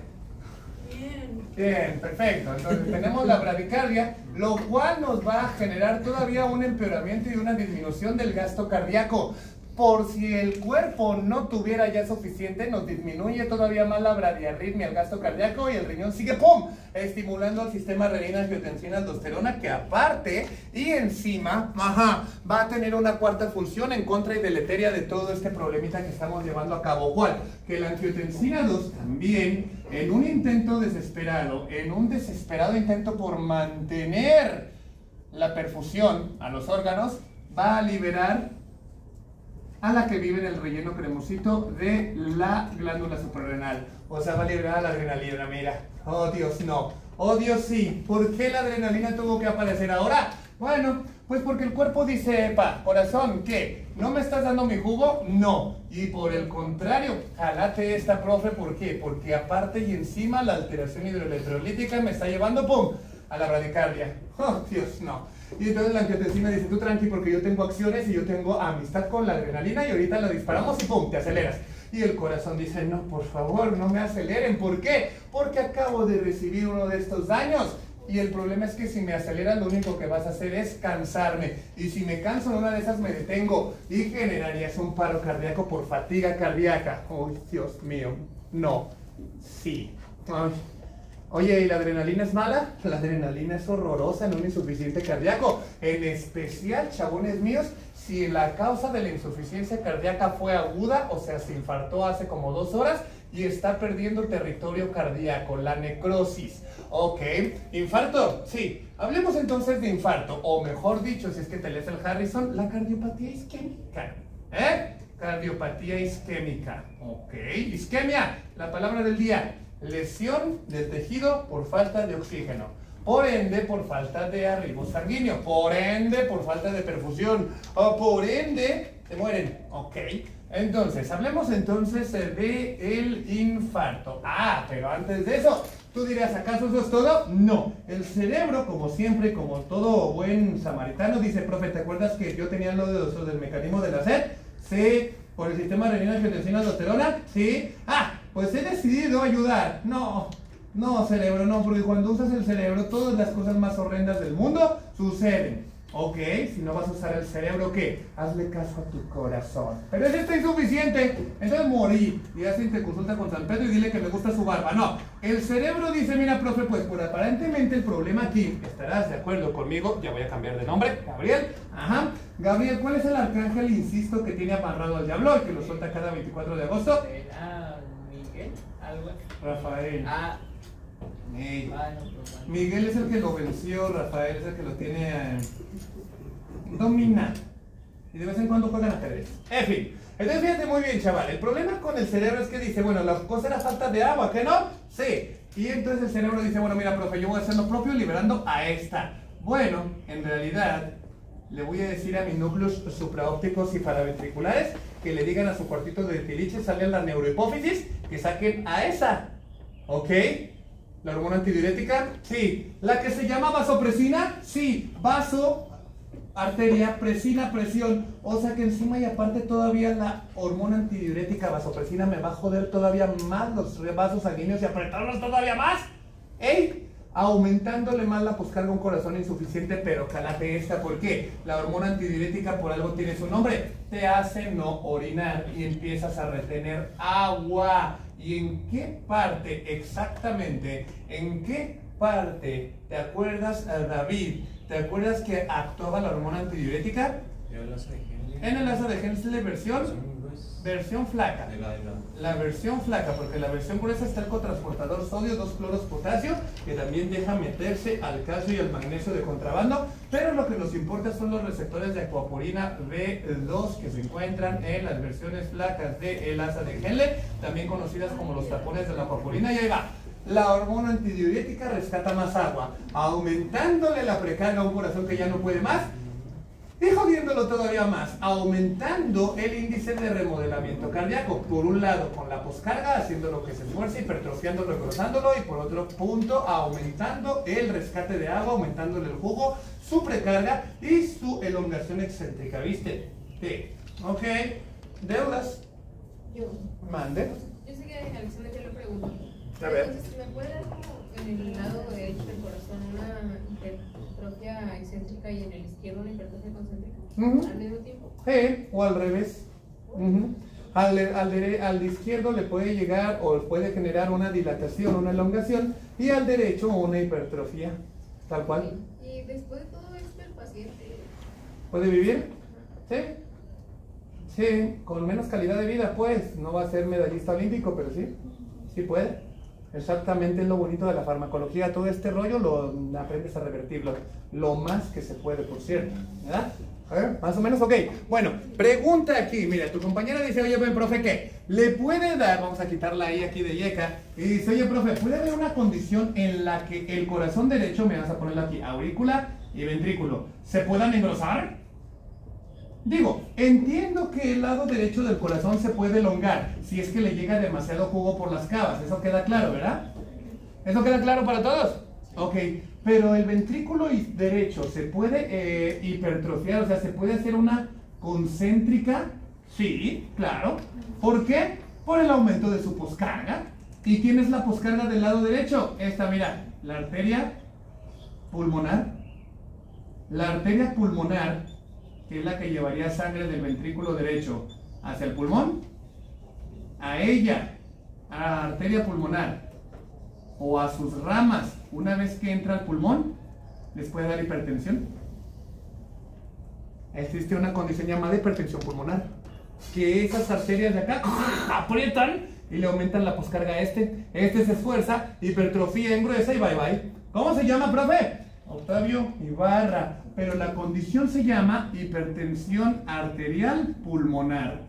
Bien, perfecto. Entonces tenemos la bradicardia, lo cual nos va a generar todavía un empeoramiento y una disminución del gasto cardíaco. Por si el cuerpo no tuviera ya suficiente, nos disminuye todavía más la bradiarritmia, el gasto cardíaco, y el riñón sigue ¡pum!, estimulando al sistema renina-angiotensina-aldosterona, que aparte y encima va a tener una cuarta función en contra y deleteria de todo este problemita que estamos llevando a cabo. ¿Cuál? Que la angiotensina 2 también, en un intento desesperado, en un desesperado intento por mantener la perfusión a los órganos va a liberar a la que vive en el relleno cremosito de la glándula suprarrenal. O sea, va a liberar a la adrenalina, mira. Oh, Dios, no. Oh, Dios, sí. ¿Por qué la adrenalina tuvo que aparecer ahora? Bueno, pues porque el cuerpo dice, epa, corazón, ¿qué? ¿No me estás dando mi jugo? No. Y por el contrario, jalate esta, profe, ¿por qué? Porque aparte y encima la alteración hidroelectrolítica me está llevando, ¡pum!, a la bradicardia. Oh, Dios, no. Y entonces la angiotensina dice, tú tranqui, porque yo tengo acciones y yo tengo amistad con la adrenalina y ahorita la disparamos y ¡pum!, te aceleras. Y el corazón dice, no, por favor, no me aceleren. ¿Por qué? Porque acabo de recibir uno de estos daños. Y el problema es que si me aceleras, lo único que vas a hacer es cansarme. Y si me canso en una de esas, me detengo. Y generarías un paro cardíaco por fatiga cardíaca. ¡Oh, Dios mío! No. Sí. Ay. Oye, ¿y la adrenalina es mala? La adrenalina es horrorosa en un insuficiente cardíaco. En especial, chabones míos, si la causa de la insuficiencia cardíaca fue aguda, o sea, se infartó hace como 2 horas y está perdiendo territorio cardíaco, la necrosis. Ok, ¿infarto? Sí. Hablemos entonces de infarto, o mejor dicho, si es que te lees el Harrison, la cardiopatía isquémica. Cardiopatía isquémica. Ok, isquemia, la palabra del día. Lesión del tejido por falta de oxígeno. Por ende, por falta de arribo sanguíneo. Por ende, por falta de perfusión. O por ende, se mueren. Ok. Entonces, hablemos entonces de el infarto. Ah, pero antes de eso, tú dirás, ¿acaso eso es todo? No. El cerebro, como siempre, como todo buen samaritano, dice, profe, ¿te acuerdas que yo tenía lo del mecanismo de la sed? Sí. ¿Por el sistema renina, angiotensina, aldosterona? Sí. Ah, pues he decidido ayudar. No, no, cerebro, no, porque cuando usas el cerebro, todas las cosas más horrendas del mundo suceden. Ok, si no vas a usar el cerebro, ¿qué? Hazle caso a tu corazón. Pero eso está insuficiente, entonces morí. Y así te consulta con San Pedro y dile que me gusta su barba. No, el cerebro dice, mira, profe, pues por aparentemente el problema aquí, estarás de acuerdo conmigo, ya voy a cambiar de nombre, Gabriel. Ajá, Gabriel, ¿cuál es el arcángel, insisto, que tiene amarrado al diablo y que lo suelta cada 24 de agosto? Miguel, algo. Rafael. No, Miguel es el que lo venció, Rafael es el que lo tiene dominado. Y de vez en cuando juegan ajedrez. En fin, entonces fíjate muy bien, chaval. El problema con el cerebro es que dice, bueno, la cosa era falta de agua, ¿qué no? Sí. Y entonces el cerebro dice, bueno, mira, profe, yo voy a hacer lo propio liberando a esta. Bueno, en realidad, le voy a decir a mis núcleos supraópticos y paraventriculares que le digan a su cuartito de tiliches, sale a la neurohipófisis, que saquen a esa. ¿Ok? ¿La hormona antidiurética? Sí. ¿La que se llama vasopresina? Sí. Vaso, arteria, presina, presión. O sea que encima y aparte todavía la hormona antidiurética vasopresina me va a joder todavía más los vasos sanguíneos y apretarlos todavía más. ¿Eh? Aumentándole más la poscarga a un corazón insuficiente, pero calate esta. ¿Por qué? La hormona antidiurética por algo tiene su nombre. Te hace no orinar y empiezas a retener agua. ¿Y en qué parte exactamente? ¿En qué parte? ¿Te acuerdas, David? ¿Te acuerdas que actuaba la hormona antidiurética? En el asa de Henle versión flaca. La versión flaca, porque la versión gruesa está el cotransportador sodio 2-cloros-potasio, que también deja meterse al calcio y al magnesio de contrabando, pero lo que nos importa son los receptores de acuaporina B2 que se encuentran en las versiones flacas del asa de Henle, también conocidas como los tapones de la acuaporina, y ahí va. La hormona antidiurética rescata más agua, aumentándole la precarga a un corazón que ya no puede más, y jodiéndolo todavía más, aumentando el índice de remodelamiento cardíaco. Por un lado, con la poscarga, haciendo lo que se esfuerza, hipertrofiándolo, engrosándolo, y por otro punto, aumentando el rescate de agua, aumentándole el jugo, su precarga y su elongación excéntrica, ¿viste? Sí. Ok. Deudas. Yo. Mande. Yo sé que Alexander ya lo preguntó. A ver. Entonces, ¿me puede dar como en el lado derecho del corazón una hipertrofia excéntrica y en el izquierdo una hipertrofia concéntrica al mismo tiempo? O al revés. Al izquierdo le puede llegar o puede generar una dilatación, una elongación, y al derecho una hipertrofia, tal cual. Y después de todo esto el paciente ¿puede vivir? Sí. Sí, con menos calidad de vida, pues. No va a ser medallista olímpico, pero sí. Sí puede. Exactamente, es lo bonito de la farmacología. Todo este rollo lo aprendes a revertirlo lo más que se puede, por cierto, ¿verdad? A ver, más o menos, ok. Bueno, pregunta aquí. Mira, tu compañera dice, oye, profe, ¿qué? ¿Le puede dar, vamos a quitarla ahí aquí de yeca, y dice, oye, profe, ¿puede haber una condición en la que el corazón derecho, me vas a ponerlo aquí, aurícula y ventrículo, se puedan engrosar? Digo, entiendo que el lado derecho del corazón se puede elongar si es que le llega demasiado jugo por las cavas. Eso queda claro, ¿verdad? ¿Eso queda claro para todos? Ok, pero el ventrículo derecho se puede hipertrofiar, o sea, se puede hacer una concéntrica. Sí, claro. ¿Por qué? Por el aumento de su poscarga. ¿Y quién es la poscarga del lado derecho? Esta, mira, la arteria pulmonar. La arteria pulmonar, que es la que llevaría sangre del ventrículo derecho hacia el pulmón, a ella, a la arteria pulmonar, o a sus ramas, una vez que entra al pulmón, les puede dar hipertensión. Existe una condición llamada hipertensión pulmonar, que esas arterias de acá aprietan y le aumentan la poscarga a este se esfuerza, hipertrofía, engruesa y bye bye. ¿Cómo se llama, profe? Octavio Ibarra. Pero la condición se llama hipertensión arterial pulmonar.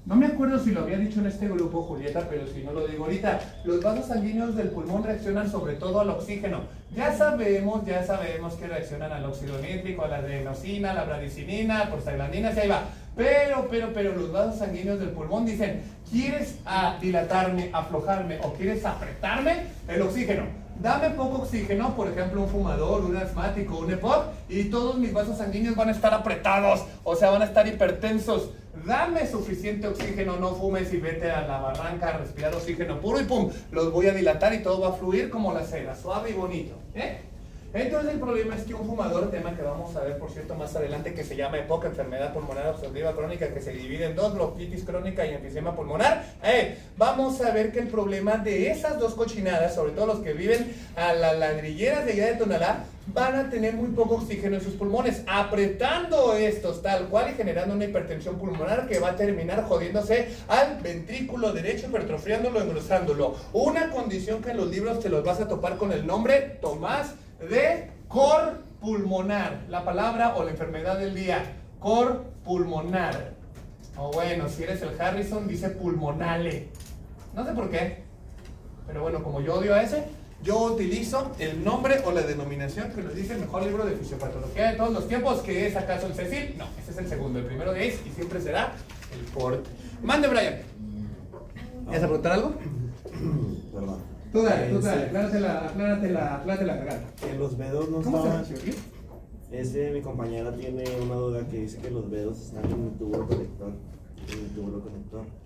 No me acuerdo si lo había dicho en este grupo, Julieta, pero si no lo digo ahorita. Los vasos sanguíneos del pulmón reaccionan sobre todo al oxígeno. Ya sabemos que reaccionan al óxido nítrico, a la adenosina, a la bradicinina, a prostaglandinas, y ahí va. Pero los vasos sanguíneos del pulmón dicen, ¿quieres dilatarme, aflojarme o quieres apretarme? El oxígeno. Dame poco oxígeno, por ejemplo, un fumador, un asmático, un EPOC, y todos mis vasos sanguíneos van a estar apretados, o sea, van a estar hipertensos. Dame suficiente oxígeno, no fumes y vete a la barranca a respirar oxígeno puro y pum, los voy a dilatar y todo va a fluir como la seda, suave y bonito, ¿eh? Entonces el problema es que un fumador, tema que vamos a ver por cierto más adelante, que se llama EPOC, enfermedad pulmonar obstructiva crónica, que se divide en dos, bronquitis crónica y enfisema pulmonar, vamos a ver que el problema de esas dos cochinadas, sobre todo los que viven a las ladrilleras de allá de Tonalá, van a tener muy poco oxígeno en sus pulmones, apretando estos tal cual y generando una hipertensión pulmonar que va a terminar jodiéndose al ventrículo derecho, hipertrofiándolo, engrosándolo. Una condición que en los libros te los vas a topar con el nombre, Tomás, de cor pulmonar, la palabra o la enfermedad del día, cor pulmonar. O bueno, si eres el Harrison, dice pulmonale. No sé por qué, pero bueno, como yo odio a ese, yo utilizo el nombre o la denominación que nos dice el mejor libro de fisiopatología de todos los tiempos, que es acaso el Cecil. No, ese es el segundo, el primero de Ace, y siempre será el Ford. Mande, Brian. ¿Vas a preguntar algo? Perdón. Tú dale, aclárate la cagada. Que los dedos no ¿Cómo estaban. se llama? Mi compañera tiene una duda que dice que los dedos están en el tubo colector.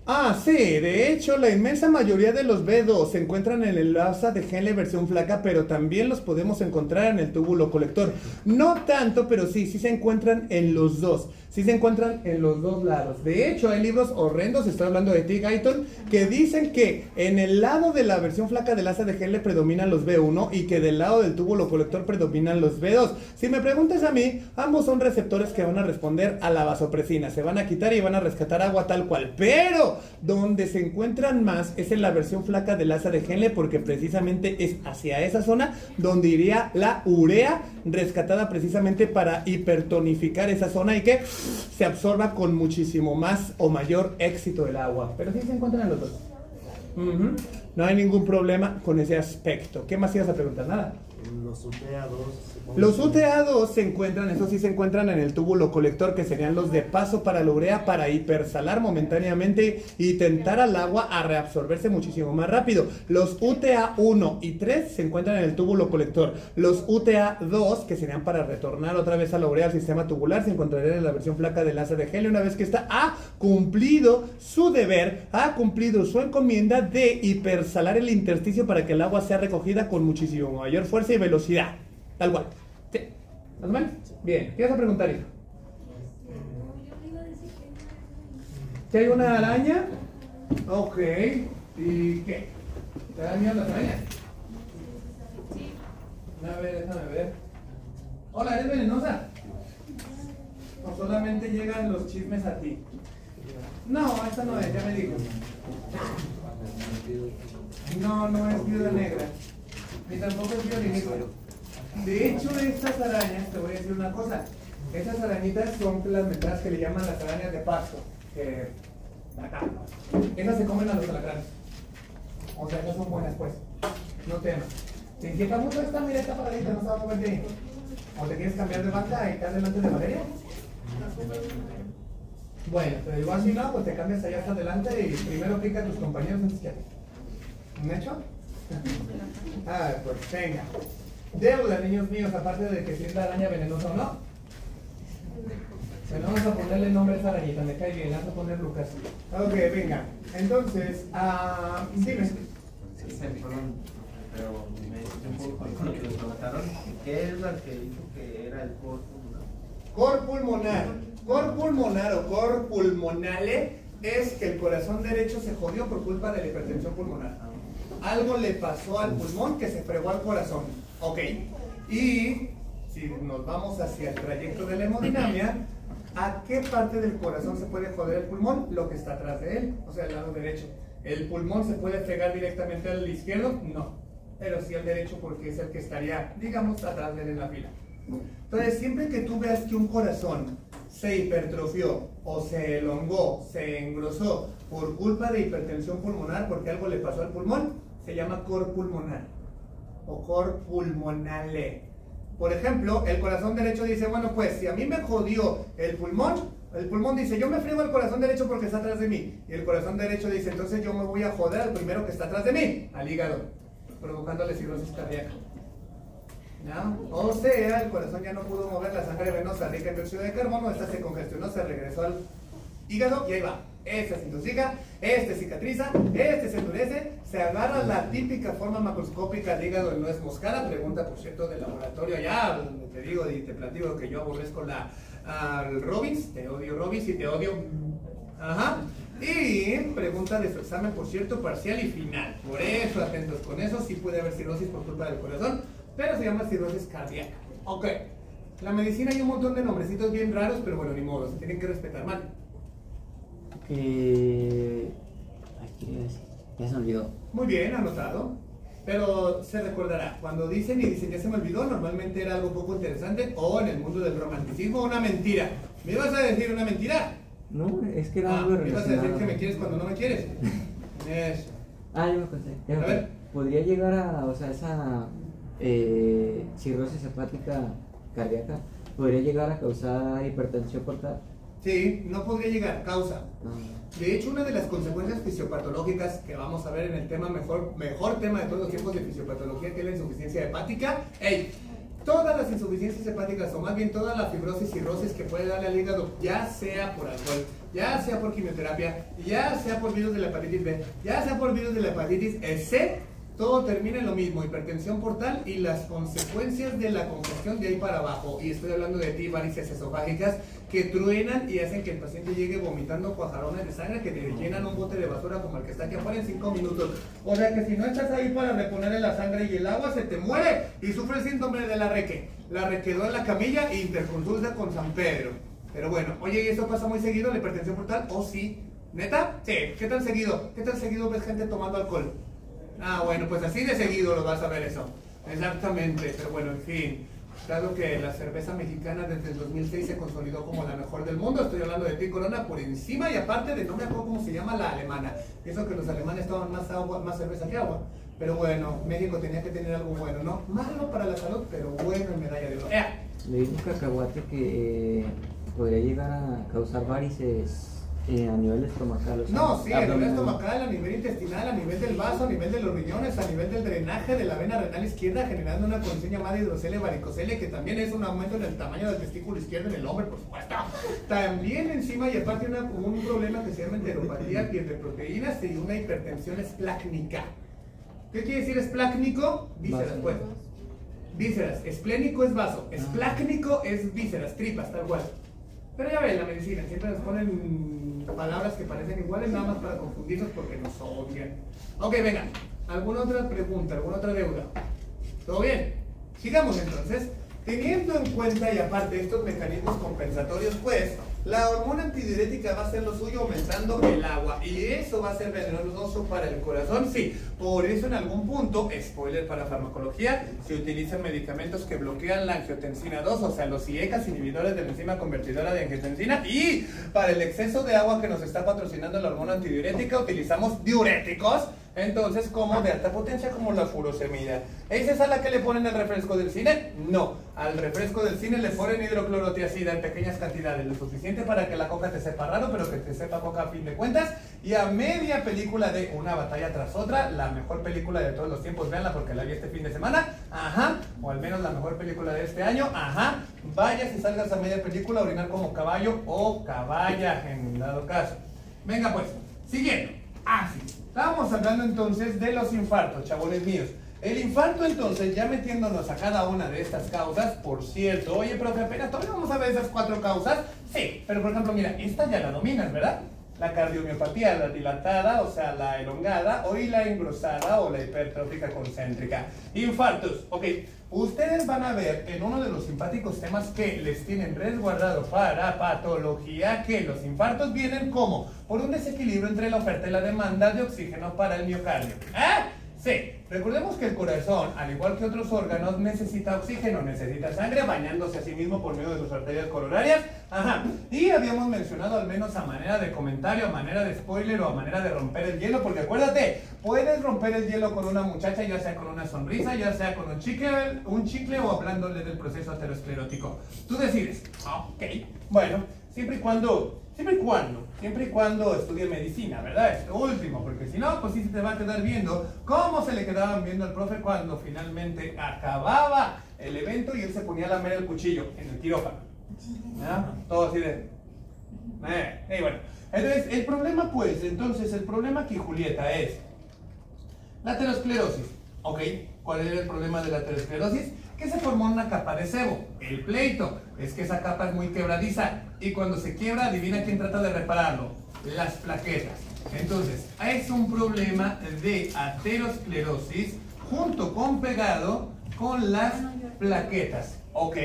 Ah, sí, de hecho la inmensa mayoría de los B2 se encuentran en el asa de Henle versión flaca, pero también los podemos encontrar en el túbulo colector. No tanto, pero sí se encuentran en los dos. Sí se encuentran en los dos lados. De hecho, hay libros horrendos, estoy hablando de T. Guyton, que dicen que en el lado de la versión flaca del asa de Henle predominan los B1 y que del lado del túbulo colector predominan los B2. Si me preguntas a mí, ambos son receptores que van a responder a la vasopresina. Se van a quitar y van a rescatar agua tal cual. Pero donde se encuentran más es en la versión flaca del asa de Henle, porque precisamente es hacia esa zona donde iría la urea rescatada precisamente para hipertonificar esa zona y que se absorba con muchísimo más o mayor éxito el agua. Pero sí se encuentran en los dos. No hay ningún problema con ese aspecto. ¿Qué más ibas a preguntar? Nada. Los UTA2. Los UTA2 se encuentran, eso sí se encuentran en el túbulo colector, que serían los de paso para la urea, para hipersalar momentáneamente y tentar al agua a reabsorberse muchísimo más rápido. Los UTA1 y 3 se encuentran en el túbulo colector. Los UTA2, que serían para retornar otra vez a la urea al sistema tubular, se encontrarían en la versión flaca del asa de Henle, una vez que esta ha cumplido su deber, ha cumplido su encomienda de hipersalar el intersticio para que el agua sea recogida con muchísimo mayor fuerza y velocidad. Tal cual. ¿Sí? ¿Más o menos? Bien. ¿Qué vas a preguntar, hijo? ¿Que hay una araña? Ok. ¿Y qué? ¿Te dan miedo las arañas? A ver, déjame ver. Hola, ¿eres venenosa? ¿O solamente llegan los chismes a ti? No, esta no es, ya me dijo. No, no es viuda negra. Ni tampoco es violinista. De hecho, estas arañas, te voy a decir una cosa. Estas arañitas son las metradas que le llaman las arañas de pasto. Acá. Esas se comen a los alacranes. O sea, esas son buenas, pues. No temas. ¿Te inquieta mucho esta? Mira, esta paradita no se va a mover de ahí. ¿O te quieres cambiar de banca y estar delante de Valeria? Bueno, pero igual si no, pues te cambias allá hasta adelante y primero pica a tus compañeros antes que a ti. ¿Un hecho? Pues venga. Deuda, niños míos, aparte de que si es la araña venenosa o no. Bueno, vamos a ponerle nombre a esa arañita, me cae bien, vamos a poner Lucas. Ok, venga. Entonces, dime. Perdón, pero me hice un poco con lo que les preguntaron. ¿Qué es la que dijo que era el cor pulmonar? Cor pulmonar. Cor pulmonar o cor pulmonale es que el corazón derecho se jodió por culpa de la hipertensión pulmonar. Algo le pasó al pulmón que se fregó al corazón. Ok. Y si nos vamos hacia el trayecto de la hemodinamia, ¿a qué parte del corazón se puede joder el pulmón? Lo que está atrás de él, o sea, el lado derecho. ¿El pulmón se puede fregar directamente al izquierdo? No. Pero sí al derecho porque es el que estaría, digamos, atrás de él en la fila. Entonces, siempre que tú veas que un corazón se hipertrofió o se elongó, se engrosó por culpa de hipertensión pulmonar porque algo le pasó al pulmón, se llama cor pulmonar o cor pulmonale. Por ejemplo, el corazón derecho dice, bueno, pues si a mí me jodió el pulmón dice, yo me friego el corazón derecho porque está atrás de mí. Y el corazón derecho dice, entonces yo me voy a joder al primero que está atrás de mí, al hígado, provocándole cirrosis cardíaca. ¿No? O sea, el corazón ya no pudo mover la sangre venosa rica en dióxido de carbono, esta se congestionó, se regresó al hígado y ahí va. Este se intoxica, este cicatriza, este se endurece, se agarra la típica forma macroscópica de hígado en nuez moscada, pregunta por cierto del laboratorio allá, donde te digo y te platico que yo aborrezco al Robbins, te odio Robbins y te odio. Ajá. Y pregunta de su examen, por cierto, parcial y final. Por eso, atentos con eso, sí puede haber cirrosis por culpa del corazón, pero se llama cirrosis cardíaca. Ok. La medicina hay un montón de nombrecitos bien raros, pero bueno, ni modo, se tienen que respetar, mal. Ay, quería decir. Ya se me olvidó. Muy bien, anotado. Pero se recordará, cuando dicen y dicen ya se me olvidó, normalmente era algo poco interesante o en el mundo del romanticismo una mentira. ¿Me ibas a decir una mentira? No, es que era algo ¿Me ibas a decir relacionado. que me quieres cuando no me quieres? Eso. Ya me conté. A ver. Podría llegar a, o sea, esa cirrosis hepática cardíaca, podría llegar a causar hipertensión portal. Sí, no podría llegar, causa. No. De hecho, una de las consecuencias fisiopatológicas que vamos a ver en el tema mejor tema de todos los tiempos de fisiopatología, que es la insuficiencia hepática. Todas las insuficiencias hepáticas, o más bien toda la fibrosis y cirrosis que puede darle al hígado, ya sea por alcohol, ya sea por quimioterapia, ya sea por virus de la hepatitis B, ya sea por virus de la hepatitis C, todo termina en lo mismo, hipertensión portal y las consecuencias de la congestión de ahí para abajo. Y estoy hablando de ti, varices esofágicas que truenan y hacen que el paciente llegue vomitando cuajarones de sangre que te llenan un bote de basura como el que está aquí afuera en 5 minutos. O sea que si no estás ahí para reponerle la sangre y el agua, se te muere y sufre el síndrome de la reque. La requedó en la camilla e interconsulta con San Pedro. Pero bueno, oye, ¿y eso pasa muy seguido, la hipertensión portal? ¿Oh, sí? ¿Neta? Sí. ¿Qué tan seguido? ¿Qué tan seguido ves gente tomando alcohol? Bueno, pues así de seguido lo vas a ver eso. Exactamente, pero bueno, en fin. Dado que la cerveza mexicana desde el 2006 se consolidó como la mejor del mundo, estoy hablando de ti, Corona, por encima y aparte de, no me acuerdo cómo se llama, la alemana. Y eso que los alemanes toman más agua, más cerveza que agua. Pero bueno, México tenía que tener algo bueno, ¿no? Malo para la salud, pero bueno en medalla de oro. Leí un cacahuate que podría llegar a causar varices a nivel estomacal. O sea, No, sí, a nivel abdominal. estomacal, a nivel intestinal, a nivel del vaso, a nivel de los riñones, a nivel del drenaje de la vena renal izquierda, generando una condición llamada hidrocelia varicocele, que también es un aumento en el tamaño del testículo izquierdo en el hombre, por supuesto. También encima y aparte un problema que se llama enteropatía, piel de proteínas y una hipertensión esplácnica. ¿Qué quiere decir esplácnico? Vísceras, pues. Vísceras. Esplénico es vaso. Esplácnico es vísceras, tripas, tal cual. Pero ya ven, la medicina siempre nos ponen palabras que parecen iguales nada más para confundirnos porque nos odian. Ok, venga. ¿Alguna otra pregunta? ¿Alguna otra deuda? ¿Todo bien? Sigamos entonces. Teniendo en cuenta y aparte estos mecanismos compensatorios, pues la hormona antidiurética va a hacer lo suyo aumentando el agua y eso va a ser venenoso para el corazón, sí. Por eso en algún punto, spoiler para farmacología, se utilizan medicamentos que bloquean la angiotensina 2, o sea, los IECAs, inhibidores de la enzima convertidora de angiotensina, y para el exceso de agua que nos está patrocinando la hormona antidiurética utilizamos diuréticos, entonces como de alta potencia como la furosemida. ¿Es esa la que le ponen al refresco del cine? No, al refresco del cine le ponen hidroclorotiazida en pequeñas cantidades, lo suficiente para que la coca te sepa raro, pero que te sepa coca a fin de cuentas. Y a media película de Una batalla tras otra, la mejor película de todos los tiempos, véanla porque la vi este fin de semana, ajá, o al menos la mejor película de este año, ajá, vayas y salgas a media película a orinar como caballo o caballa en dado caso. Venga pues, siguiendo, sí. Estábamos hablando entonces de los infartos, chavones míos. El infarto entonces, ya metiéndonos a cada una de estas causas, por cierto, oye, profe, apenas todavía vamos a ver esas 4 causas. Sí, pero por ejemplo, mira, esta ya la dominas, ¿verdad? La cardiomiopatía, la dilatada, o sea, la elongada, o y la engrosada, o la hipertrófica concéntrica. Infartos, ok. Ustedes van a ver en uno de los simpáticos temas que les tienen resguardado para patología que los infartos vienen como por un desequilibrio entre la oferta y la demanda de oxígeno para el miocardio. Sí, recordemos que el corazón, al igual que otros órganos, necesita oxígeno, necesita sangre, bañándose a sí mismo por medio de sus arterias coronarias. Ajá, y habíamos mencionado al menos a manera de comentario, a manera de spoiler o a manera de romper el hielo, porque acuérdate, puedes romper el hielo con una muchacha, ya sea con una sonrisa, ya sea con un chicle o hablándole del proceso aterosclerótico. Tú decides. Ok, bueno, siempre y cuando estudie medicina, ¿verdad? Esto último, porque si no, pues sí se te va a quedar viendo cómo se le quedaban viendo al profe cuando finalmente acababa el evento y él se ponía a lamer el cuchillo en el quirófano. ¿Ya? Todo así de... bueno, entonces el problema pues, el problema aquí, Julieta, es la aterosclerosis. ¿Ok? ¿Cuál era el problema de la aterosclerosis? Que se formó una capa de sebo. El pleito es que esa capa es muy quebradiza y cuando se quiebra, adivina quién trata de repararlo, las plaquetas. Entonces, es un problema de aterosclerosis junto con pegado con las plaquetas. ¿Ok?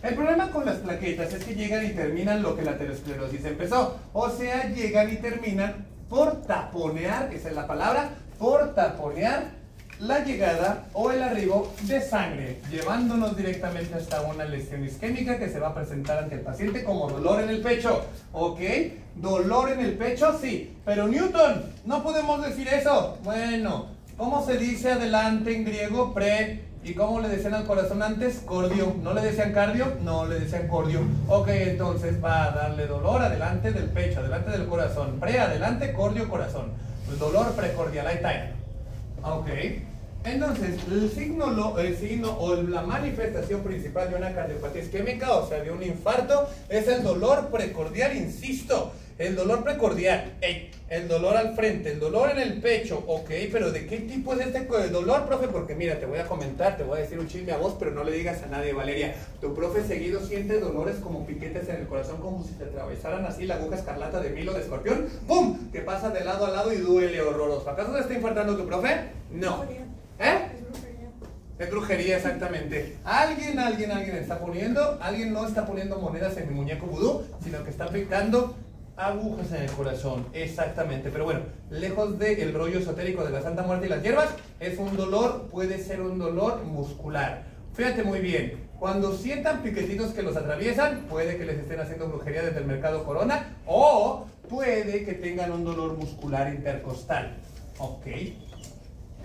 El problema con las plaquetas es que llegan y terminan lo que la aterosclerosis empezó. O sea, llegan y terminan por taponear, esa es la palabra, por taponear la llegada o el arribo de sangre, llevándonos directamente hasta una lesión isquémica que se va a presentar ante el paciente como dolor en el pecho. ¿Ok? Dolor en el pecho, sí. Pero Newton, no podemos decir eso. Bueno, ¿cómo se dice adelante en griego? Pre. ¿Y cómo le decían al corazón antes? Cordio. ¿No le decían cardio? No, le decían cordio. Ok, entonces va a darle dolor adelante del pecho, adelante del corazón. Pre, adelante, cordio, corazón. El dolor precordial, ahí está. Ok, entonces el signo o la manifestación principal de una cardiopatía isquémica, o sea de un infarto, es el dolor precordial, insisto, el dolor precordial, el dolor al frente, el dolor en el pecho, ok, pero ¿de qué tipo es este dolor, profe? Porque mira, te voy a comentar, te voy a decir un chisme a vos, pero no le digas a nadie, Valeria. Tu profe seguido siente dolores como piquetes en el corazón, como si te atravesaran así la aguja escarlata de Milo de Escorpión, ¡pum!, que pasa de lado a lado y duele horroroso. ¿Acaso te está infartando tu profe? No. Es brujería, exactamente. Alguien está poniendo, alguien no está poniendo monedas en mi muñeco vudú, sino que está picando agujas en el corazón, exactamente. Pero bueno, lejos del rollo esotérico de la Santa Muerte y las hierbas, es un dolor, puede ser un dolor muscular. Fíjate muy bien, cuando sientan piquetitos que los atraviesan, puede que les estén haciendo brujería desde el mercado Corona, o puede que tengan un dolor muscular intercostal. Ok,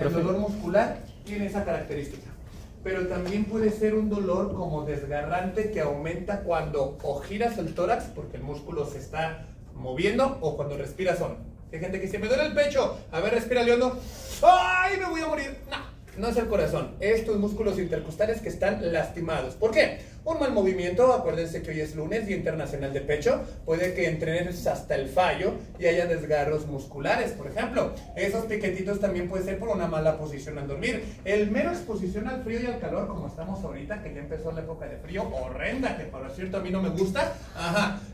el dolor muscular tiene esa característica, pero también puede ser un dolor como desgarrante que aumenta cuando o giras el tórax porque el músculo se está moviendo o cuando respiras hondo. Hay gente que dice, me duele el pecho, a ver, respira hondo, ¡ay, me voy a morir! No es el corazón, es tus músculos intercostales que están lastimados. ¿Por qué? Un mal movimiento, acuérdense que hoy es lunes, Día Internacional de Pecho, puede que entrenes hasta el fallo y haya desgarros musculares, por ejemplo. Esos piquetitos también puede ser por una mala posición al dormir. El mero exposición al frío y al calor, como estamos ahorita, que ya empezó la época de frío, horrenda, que por cierto a mí no me gusta,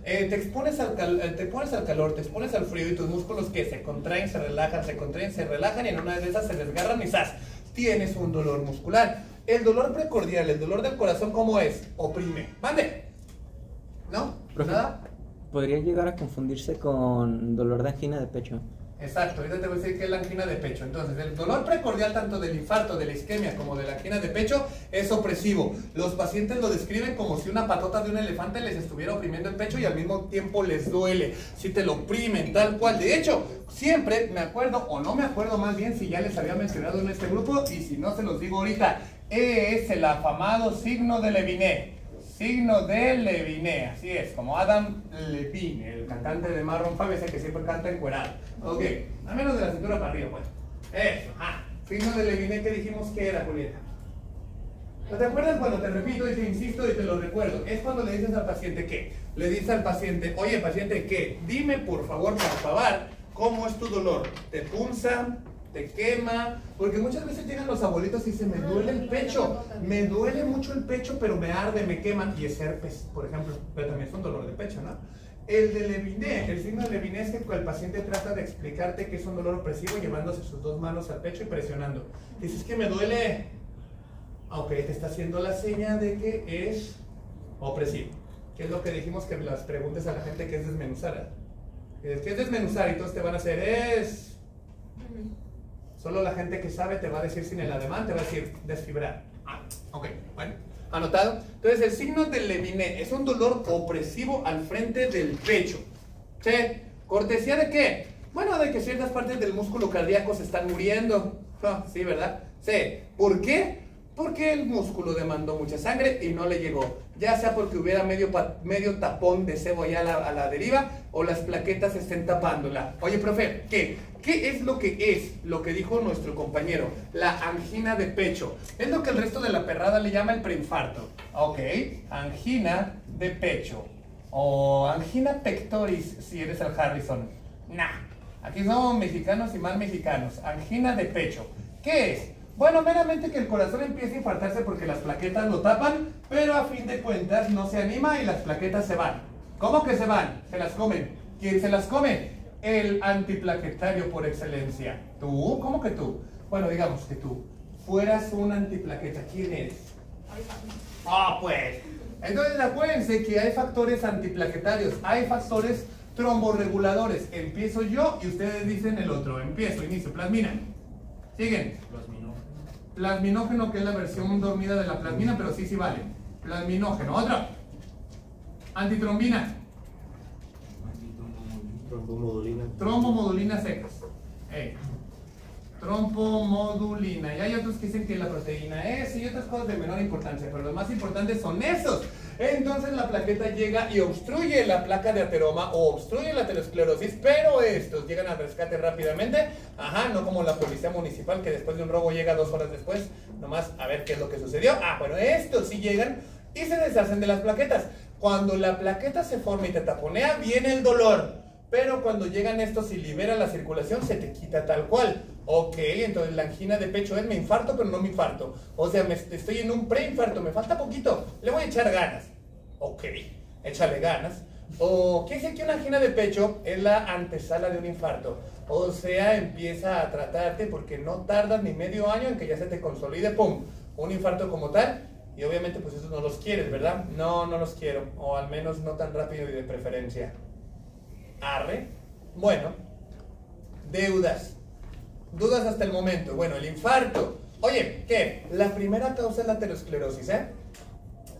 te expones al calor, te expones al frío y tus músculos que se contraen, se relajan y en una de esas se desgarran y ¡zas! Tienes un dolor muscular. el dolor precordial, el dolor del corazón, ¿cómo es? Oprime. ¿Mande? ¿No? Profe, ¿Nada? ¿podría llegar a confundirse con dolor de angina de pecho? Exacto, ahorita te voy a decir que es la angina de pecho. Entonces, el dolor precordial tanto del infarto, de la isquemia como de la angina de pecho es opresivo. Los pacientes lo describen como si una patota de un elefante les estuviera oprimiendo el pecho y al mismo tiempo les duele. Si te lo oprimen tal cual. De hecho, siempre me acuerdo, o no me acuerdo más bien si ya les había mencionado en este grupo, y si no se los digo ahorita, es el afamado signo de Leviné. Signo de Leviné, así es, como Adam Levine, el cantante de Maroon 5, ese que siempre canta encuerado. Ok, a menos de la cintura para arriba, pues. Eso, signo de Leviné, que dijimos que era, Julieta. ¿No te acuerdas cuando te repito y te insisto y te lo recuerdo? Es cuando le dices al paciente que, le dices al paciente, oye paciente, ¿qué? Dime por favor, ¿cómo es tu dolor? ¿Te punza? ¿Te quema? Porque muchas veces llegan los abuelitos y dicen, me duele el pecho, me duele mucho el pecho, pero me arde, me queman, y es herpes, por ejemplo, pero también es un dolor de pecho, ¿no? El de Leviné, el signo de Leviné es que el paciente trata de explicarte que es un dolor opresivo llevándose sus dos manos al pecho y presionando. Dices que me duele, ok, te está haciendo la seña de que es opresivo. ¿Qué es lo que dijimos que las preguntes a la gente que es desmenuzar? ¿Qué es desmenuzar? Y todos te van a hacer, es... Solo la gente que sabe te va a decir sin el ademán, te va a decir desfibrar. Ok, bueno, anotado. Entonces el signo de Leviné es un dolor opresivo al frente del pecho. ¿Sí? ¿Cortesía de qué? Bueno, de que ciertas partes del músculo cardíaco se están muriendo. Sí, ¿verdad? Sí. ¿Por qué? Porque el músculo demandó mucha sangre y no le llegó. Ya sea porque hubiera medio tapón de sebo allá a la deriva, o las plaquetas estén tapándola. Oye, profe, ¿qué es lo que dijo nuestro compañero? La angina de pecho. Es lo que el resto de la perrada le llama el preinfarto. Ok, angina de pecho. O angina pectoris, si eres el Harrison. Nah, aquí somos mexicanos y mal mexicanos. Angina de pecho. ¿Qué es? Bueno, meramente que el corazón empieza a infartarse porque las plaquetas lo tapan, pero a fin de cuentas no se anima y las plaquetas se van. ¿Cómo que se van? Se las comen. ¿Quién se las come? El antiplaquetario por excelencia. ¿Tú? ¿Cómo que tú? Bueno, digamos que tú fueras un antiplaqueta. ¿Quién eres? Pues. Entonces acuérdense que hay factores antiplaquetarios, hay factores tromborreguladores. Empiezo yo y ustedes dicen el otro. Empiezo, inicio, plasmina. Siguen. Plasminógeno, que es la versión dormida de la plasmina, pero sí vale. Plasminógeno. Otra. Antitrombina. Trombomodulina. Trombomodulina secas. Trombomodulina. Y hay otros que dicen que la proteína es y otras cosas de menor importancia, pero los más importantes son esos. Entonces la plaqueta llega y obstruye la placa de ateroma o obstruye la aterosclerosis, pero estos llegan al rescate rápidamente. No como la policía municipal que después de un robo llega 2 horas después, nomás a ver qué es lo que sucedió. Bueno, estos sí llegan y se deshacen de las plaquetas. Cuando la plaqueta se forma y te taponea, viene el dolor. Pero cuando llegan estos y liberan la circulación, se te quita tal cual. Ok, entonces la angina de pecho es me infarto, pero no me infarto. O sea, estoy en un preinfarto, me falta poquito, le voy a echar ganas. Ok, échale ganas. O quiere decir que una angina de pecho es la antesala de un infarto. O sea, empieza a tratarte porque no tardas ni medio año en que ya se te consolide, ¡pum!, un infarto como tal. Y obviamente pues esos no los quieres, ¿verdad? No, no los quiero. O al menos no tan rápido y de preferencia. Arre. Bueno, deudas. Dudas hasta el momento. Bueno, el infarto. Oye, ¿qué? La primera causa es la aterosclerosis,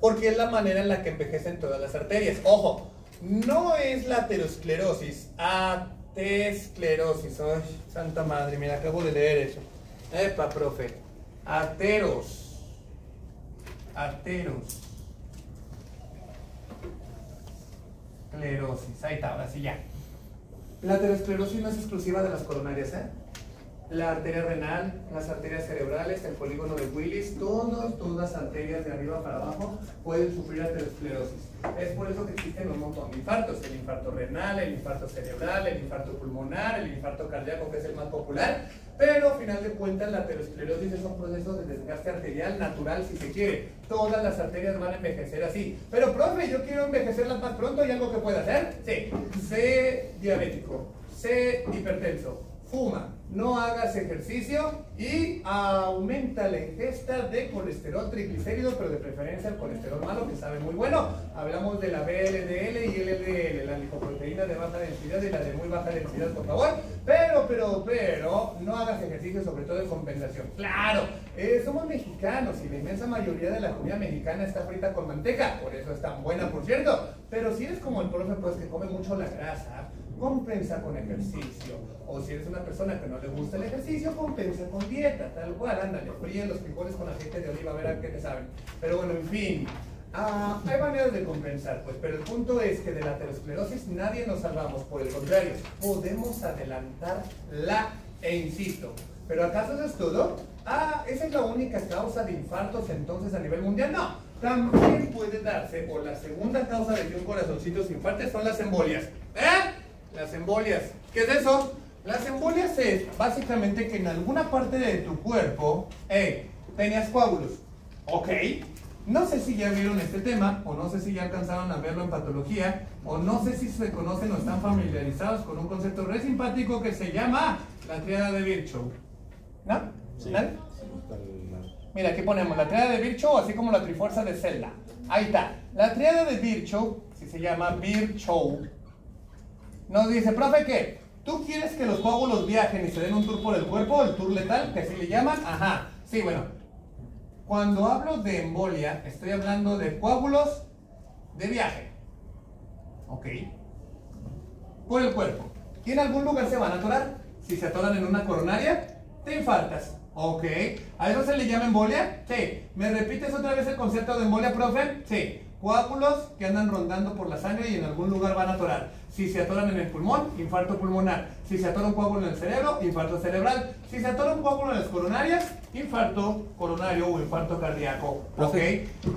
porque es la manera en la que envejecen todas las arterias. Ojo, no es la aterosclerosis, atesclerosis. Ay, santa madre, mira, acabo de leer eso. Epa, profe. Ateros. Esclerosis. Ahí está, ahora sí ya. La aterosclerosis no es exclusiva de las coronarias, La arteria renal, las arterias cerebrales, el polígono de Willis, todas las arterias de arriba para abajo pueden sufrir aterosclerosis. Es por eso que existen un montón de infartos: el infarto renal, el infarto cerebral, el infarto pulmonar, el infarto cardíaco, que es el más popular. Pero al final de cuentas la aterosclerosis es un proceso de desgaste arterial natural, si se quiere. Todas las arterias van a envejecer así. Pero profe, yo quiero envejecerlas más pronto. ¿Hay algo que pueda hacer? Sí. Sé diabético, sé hipertenso, fuma, no hagas ejercicio y aumenta la ingesta de colesterol triglicéridos, pero de preferencia el colesterol malo, que sabe muy bueno. Hablamos de la VLDL y LDL, la lipoproteína de baja densidad y la de muy baja densidad, por favor. Pero, no hagas ejercicio, sobre todo en compensación. ¡Claro! Somos mexicanos y la inmensa mayoría de la comida mexicana está frita con manteca, por eso es tan buena, por cierto. Pero si eres como el profe, pues que come mucho la grasa, compensa con ejercicio. O si eres una persona que no le gusta el ejercicio, compensa con dieta, tal cual, ándale, fríe los frijoles con aceite de oliva, a ver a qué te saben. Pero bueno, en fin, hay maneras de compensar, pues, pero el punto es que de la aterosclerosis nadie nos salvamos, por el contrario, podemos adelantarla, e insisto, ¿pero acaso eso es todo? ¿Esa es la única causa de infartos entonces a nivel mundial? No, también puede darse, o la segunda causa de que un corazoncito se infarte son las embolias. Las embolias, ¿qué es eso? Las embolias es básicamente que en alguna parte de tu cuerpo, tenías coágulos, ¿ok? No sé si ya vieron este tema, o no sé si ya alcanzaron a verlo en patología, o no sé si se conocen o están familiarizados con un concepto re simpático que se llama la tríada de Virchow. ¿No? Sí. ¿Dale? Mira, aquí ponemos la tríada de Virchow, así como la trifuerza de Zelda. Ahí está. La tríada de Virchow, si se llama Virchow, nos dice, profe, ¿qué? ¿Tú quieres que los coágulos viajen y se den un tour por el cuerpo, el tour letal, que así le llaman? Ajá, sí, bueno. Cuando hablo de embolia, estoy hablando de coágulos de viaje. ¿Ok? Por el cuerpo. ¿Y en algún lugar se van a atorar? Si se atoran en una coronaria, te infartas. ¿Ok? ¿A eso se le llama embolia? Sí. ¿Me repites otra vez el concepto de embolia, profe? Sí. Coágulos que andan rondando por la sangre y en algún lugar van a atorar. Si se atoran en el pulmón, infarto pulmonar. Si se atora un coágulo en el cerebro, infarto cerebral. Si se atora un coágulo en las coronarias, infarto coronario o infarto cardíaco. ¿Ok?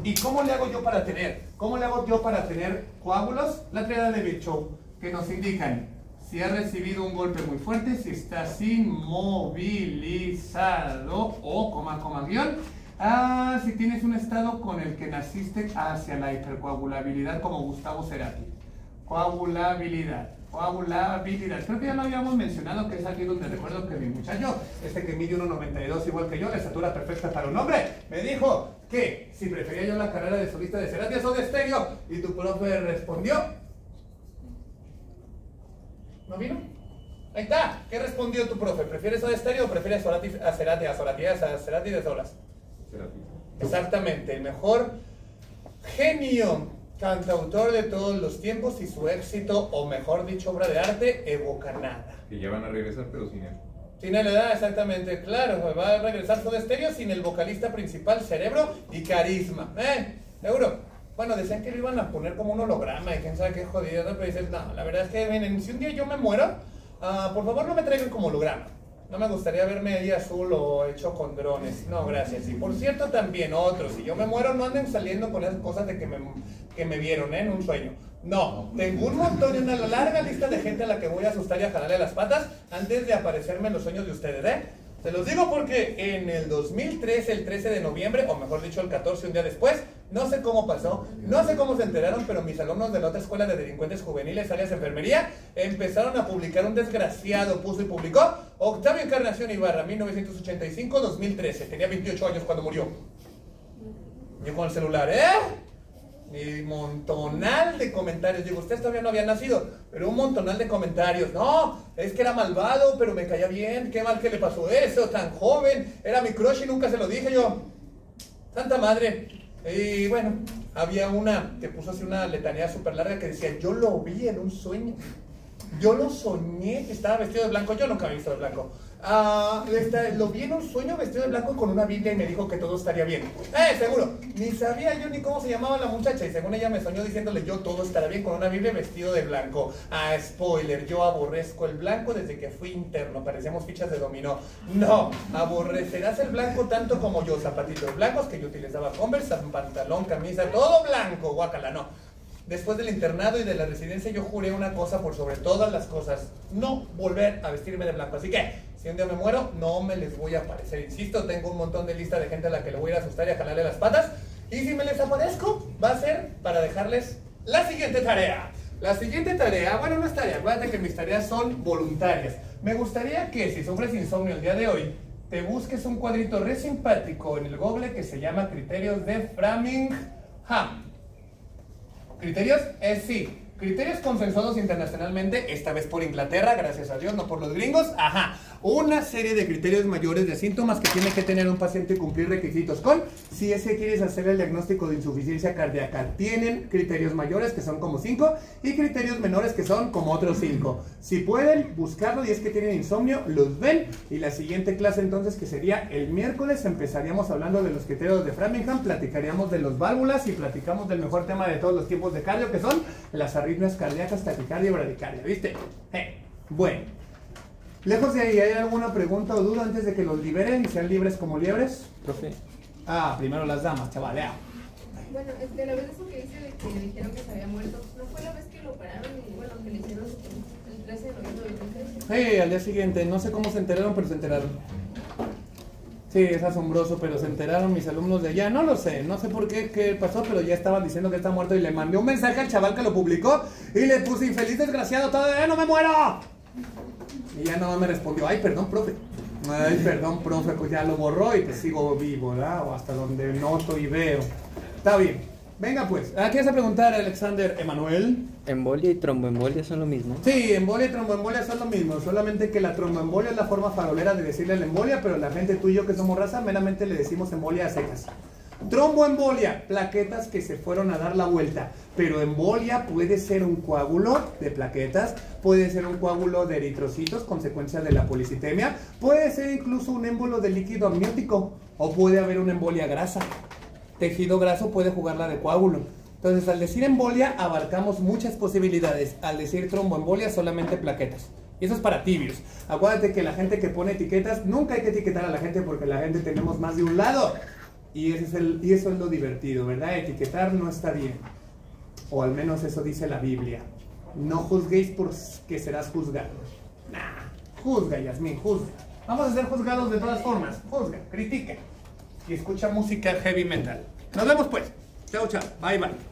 ¿Y cómo le hago yo para tener? Coágulos? La tríada de Virchow, que nos indican si ha recibido un golpe muy fuerte, si está inmovilizado o, guión, si tienes un estado con el que naciste hacia la hipercoagulabilidad como Gustavo Cerati. Coagulabilidad. Creo que ya lo habíamos mencionado, que es aquí donde recuerdo que mi muchacho, que mide 1.92 igual que yo, la estatura perfecta para un hombre, me dijo que si prefería yo la carrera de solista de Cerati o de Stereo, y tu profe respondió. ¿No vino? Ahí está. ¿Qué respondió tu profe? ¿Prefieres Soda Stereo o prefieres a Cerati de Solas? Cerati. Exactamente, el mejor genio cantautor de todos los tiempos, y su éxito, o mejor dicho, obra de arte, evoca nada. Que ya van a regresar, pero sin él. Sin él, exactamente, claro, va a regresar Soda Stereo sin el vocalista principal, cerebro y carisma. Seguro. Bueno, decían que lo iban a poner como un holograma y quién sabe qué jodido, ¿no? Pero dices, no, la verdad es que, miren, si un día yo me muero, por favor no me traigan como holograma. No me gustaría verme ahí azul o hecho con drones. No, gracias. Y por cierto, también otros. Si yo me muero, no anden saliendo con esas cosas de que me vieron en un sueño. No, tengo un montón y una larga lista de gente a la que voy a asustar y a jalarle las patas antes de aparecerme en los sueños de ustedes, Se los digo porque en el 2013, el 13 de noviembre, o mejor dicho el 14, un día después, no sé cómo pasó, no sé cómo se enteraron, pero mis alumnos de la otra escuela de delincuentes juveniles, alias enfermería, empezaron a publicar, un desgraciado puso y publicó, Octavio Encarnación Ibarra, 1985-2013, tenía 28 años cuando murió. Yo con el celular, y montonal de comentarios. Digo, ustedes todavía no habían nacido, pero un montonal de comentarios. No, es que era malvado, pero me caía bien. Qué mal que le pasó eso, tan joven. Era mi crush y nunca se lo dije yo. Santa madre. Y bueno, había una que puso así una letanía súper larga que decía, yo lo vi en un sueño. Yo lo soñé que estaba vestido de blanco. Yo nunca había visto de blanco. Lo vi en un sueño vestido de blanco con una Biblia y me dijo que todo estaría bien. Seguro. Ni sabía yo ni cómo se llamaba la muchacha y según ella me soñó diciéndole yo todo estará bien con una Biblia vestido de blanco. Spoiler, yo aborrezco el blanco desde que fui interno. Parecíamos fichas de dominó. No, aborrecerás el blanco tanto como yo. Zapatitos blancos que yo utilizaba Converse, pantalón, camisa, todo blanco. Guácala, no. Después del internado y de la residencia yo juré una cosa por sobre todas las cosas, no volver a vestirme de blanco. Así que, si un día me muero, no me les voy a aparecer. Insisto, tengo un montón de lista de gente a la que le voy a ir a asustar y a jalarle las patas. Y si me les aparezco, va a ser para dejarles la siguiente tarea. La siguiente tarea, bueno, no es tarea, acuérdate que mis tareas son voluntarias. Me gustaría que si sufres insomnio el día de hoy, te busques un cuadrito re simpático en el Google que se llama Criterios de Framingham. ¿Criterios? Sí. Criterios consensuados internacionalmente, esta vez por Inglaterra, gracias a Dios, no por los gringos. Ajá. Una serie de criterios mayores de síntomas que tiene que tener un paciente y cumplir requisitos con, si es que quieres hacer el diagnóstico de insuficiencia cardíaca. Tienen criterios mayores que son como 5 y criterios menores que son como otros 5. Si pueden buscarlo y es que tienen insomnio, los ven. Y la siguiente clase entonces, que sería el miércoles, empezaríamos hablando de los criterios de Framingham, platicaríamos de los válvulas y platicamos del mejor tema de todos los tiempos de cardio, que son las arritmias cardíacas, taquicardia y bradicardia, ¿viste? Bueno, lejos de ahí, ¿hay alguna pregunta o duda antes de que los liberen y sean libres como liebres? Profe. Primero las damas, chavalea. Bueno, la vez eso que dice de que le dijeron que se había muerto, ¿no fue la vez que lo operaron y bueno, que le hicieron el 13 de noviembre del 2013? Al día siguiente, no sé cómo se enteraron, pero se enteraron. Sí, es asombroso, pero se enteraron mis alumnos de allá. No lo sé, no sé por qué pasó, pero ya estaban diciendo que está muerto y le mandé un mensaje al chaval que lo publicó y le puse infeliz desgraciado, todavía no me muero. Y ya no me respondió, ay, perdón, profe. Ay, perdón, profe, pues ya lo borró y te sigo vivo, ¿verdad? O hasta donde noto y veo. Está bien. Venga pues, ¿qué vas a preguntar, Alexander Emanuel? ¿Embolia y tromboembolia son lo mismo? Sí, embolia y tromboembolia son lo mismo, solamente que la tromboembolia es la forma farolera de decirle la embolia, pero la gente, tú y yo que somos raza, meramente le decimos embolia a secas. Tromboembolia, plaquetas que se fueron a dar la vuelta, pero embolia puede ser un coágulo de plaquetas, puede ser un coágulo de eritrocitos, consecuencia de la policitemia, puede ser incluso un émbolo de líquido amniótico, o puede haber una embolia grasa. Tejido graso puede jugarla de coágulo. Entonces, al decir embolia, abarcamos muchas posibilidades. Al decir tromboembolia, solamente plaquetas. Y eso es para tibios. Acuérdate que la gente que pone etiquetas, nunca hay que etiquetar a la gente porque la gente tenemos más de un lado. Y eso es lo divertido, ¿verdad? Etiquetar no está bien. O al menos eso dice la Biblia. No juzguéis porque serás juzgados. Juzga, Yasmín, juzga. Vamos a ser juzgados de todas formas. Juzga, critica. Y escucha música heavy metal. Nos vemos pues. Chao, chao. Bye, bye.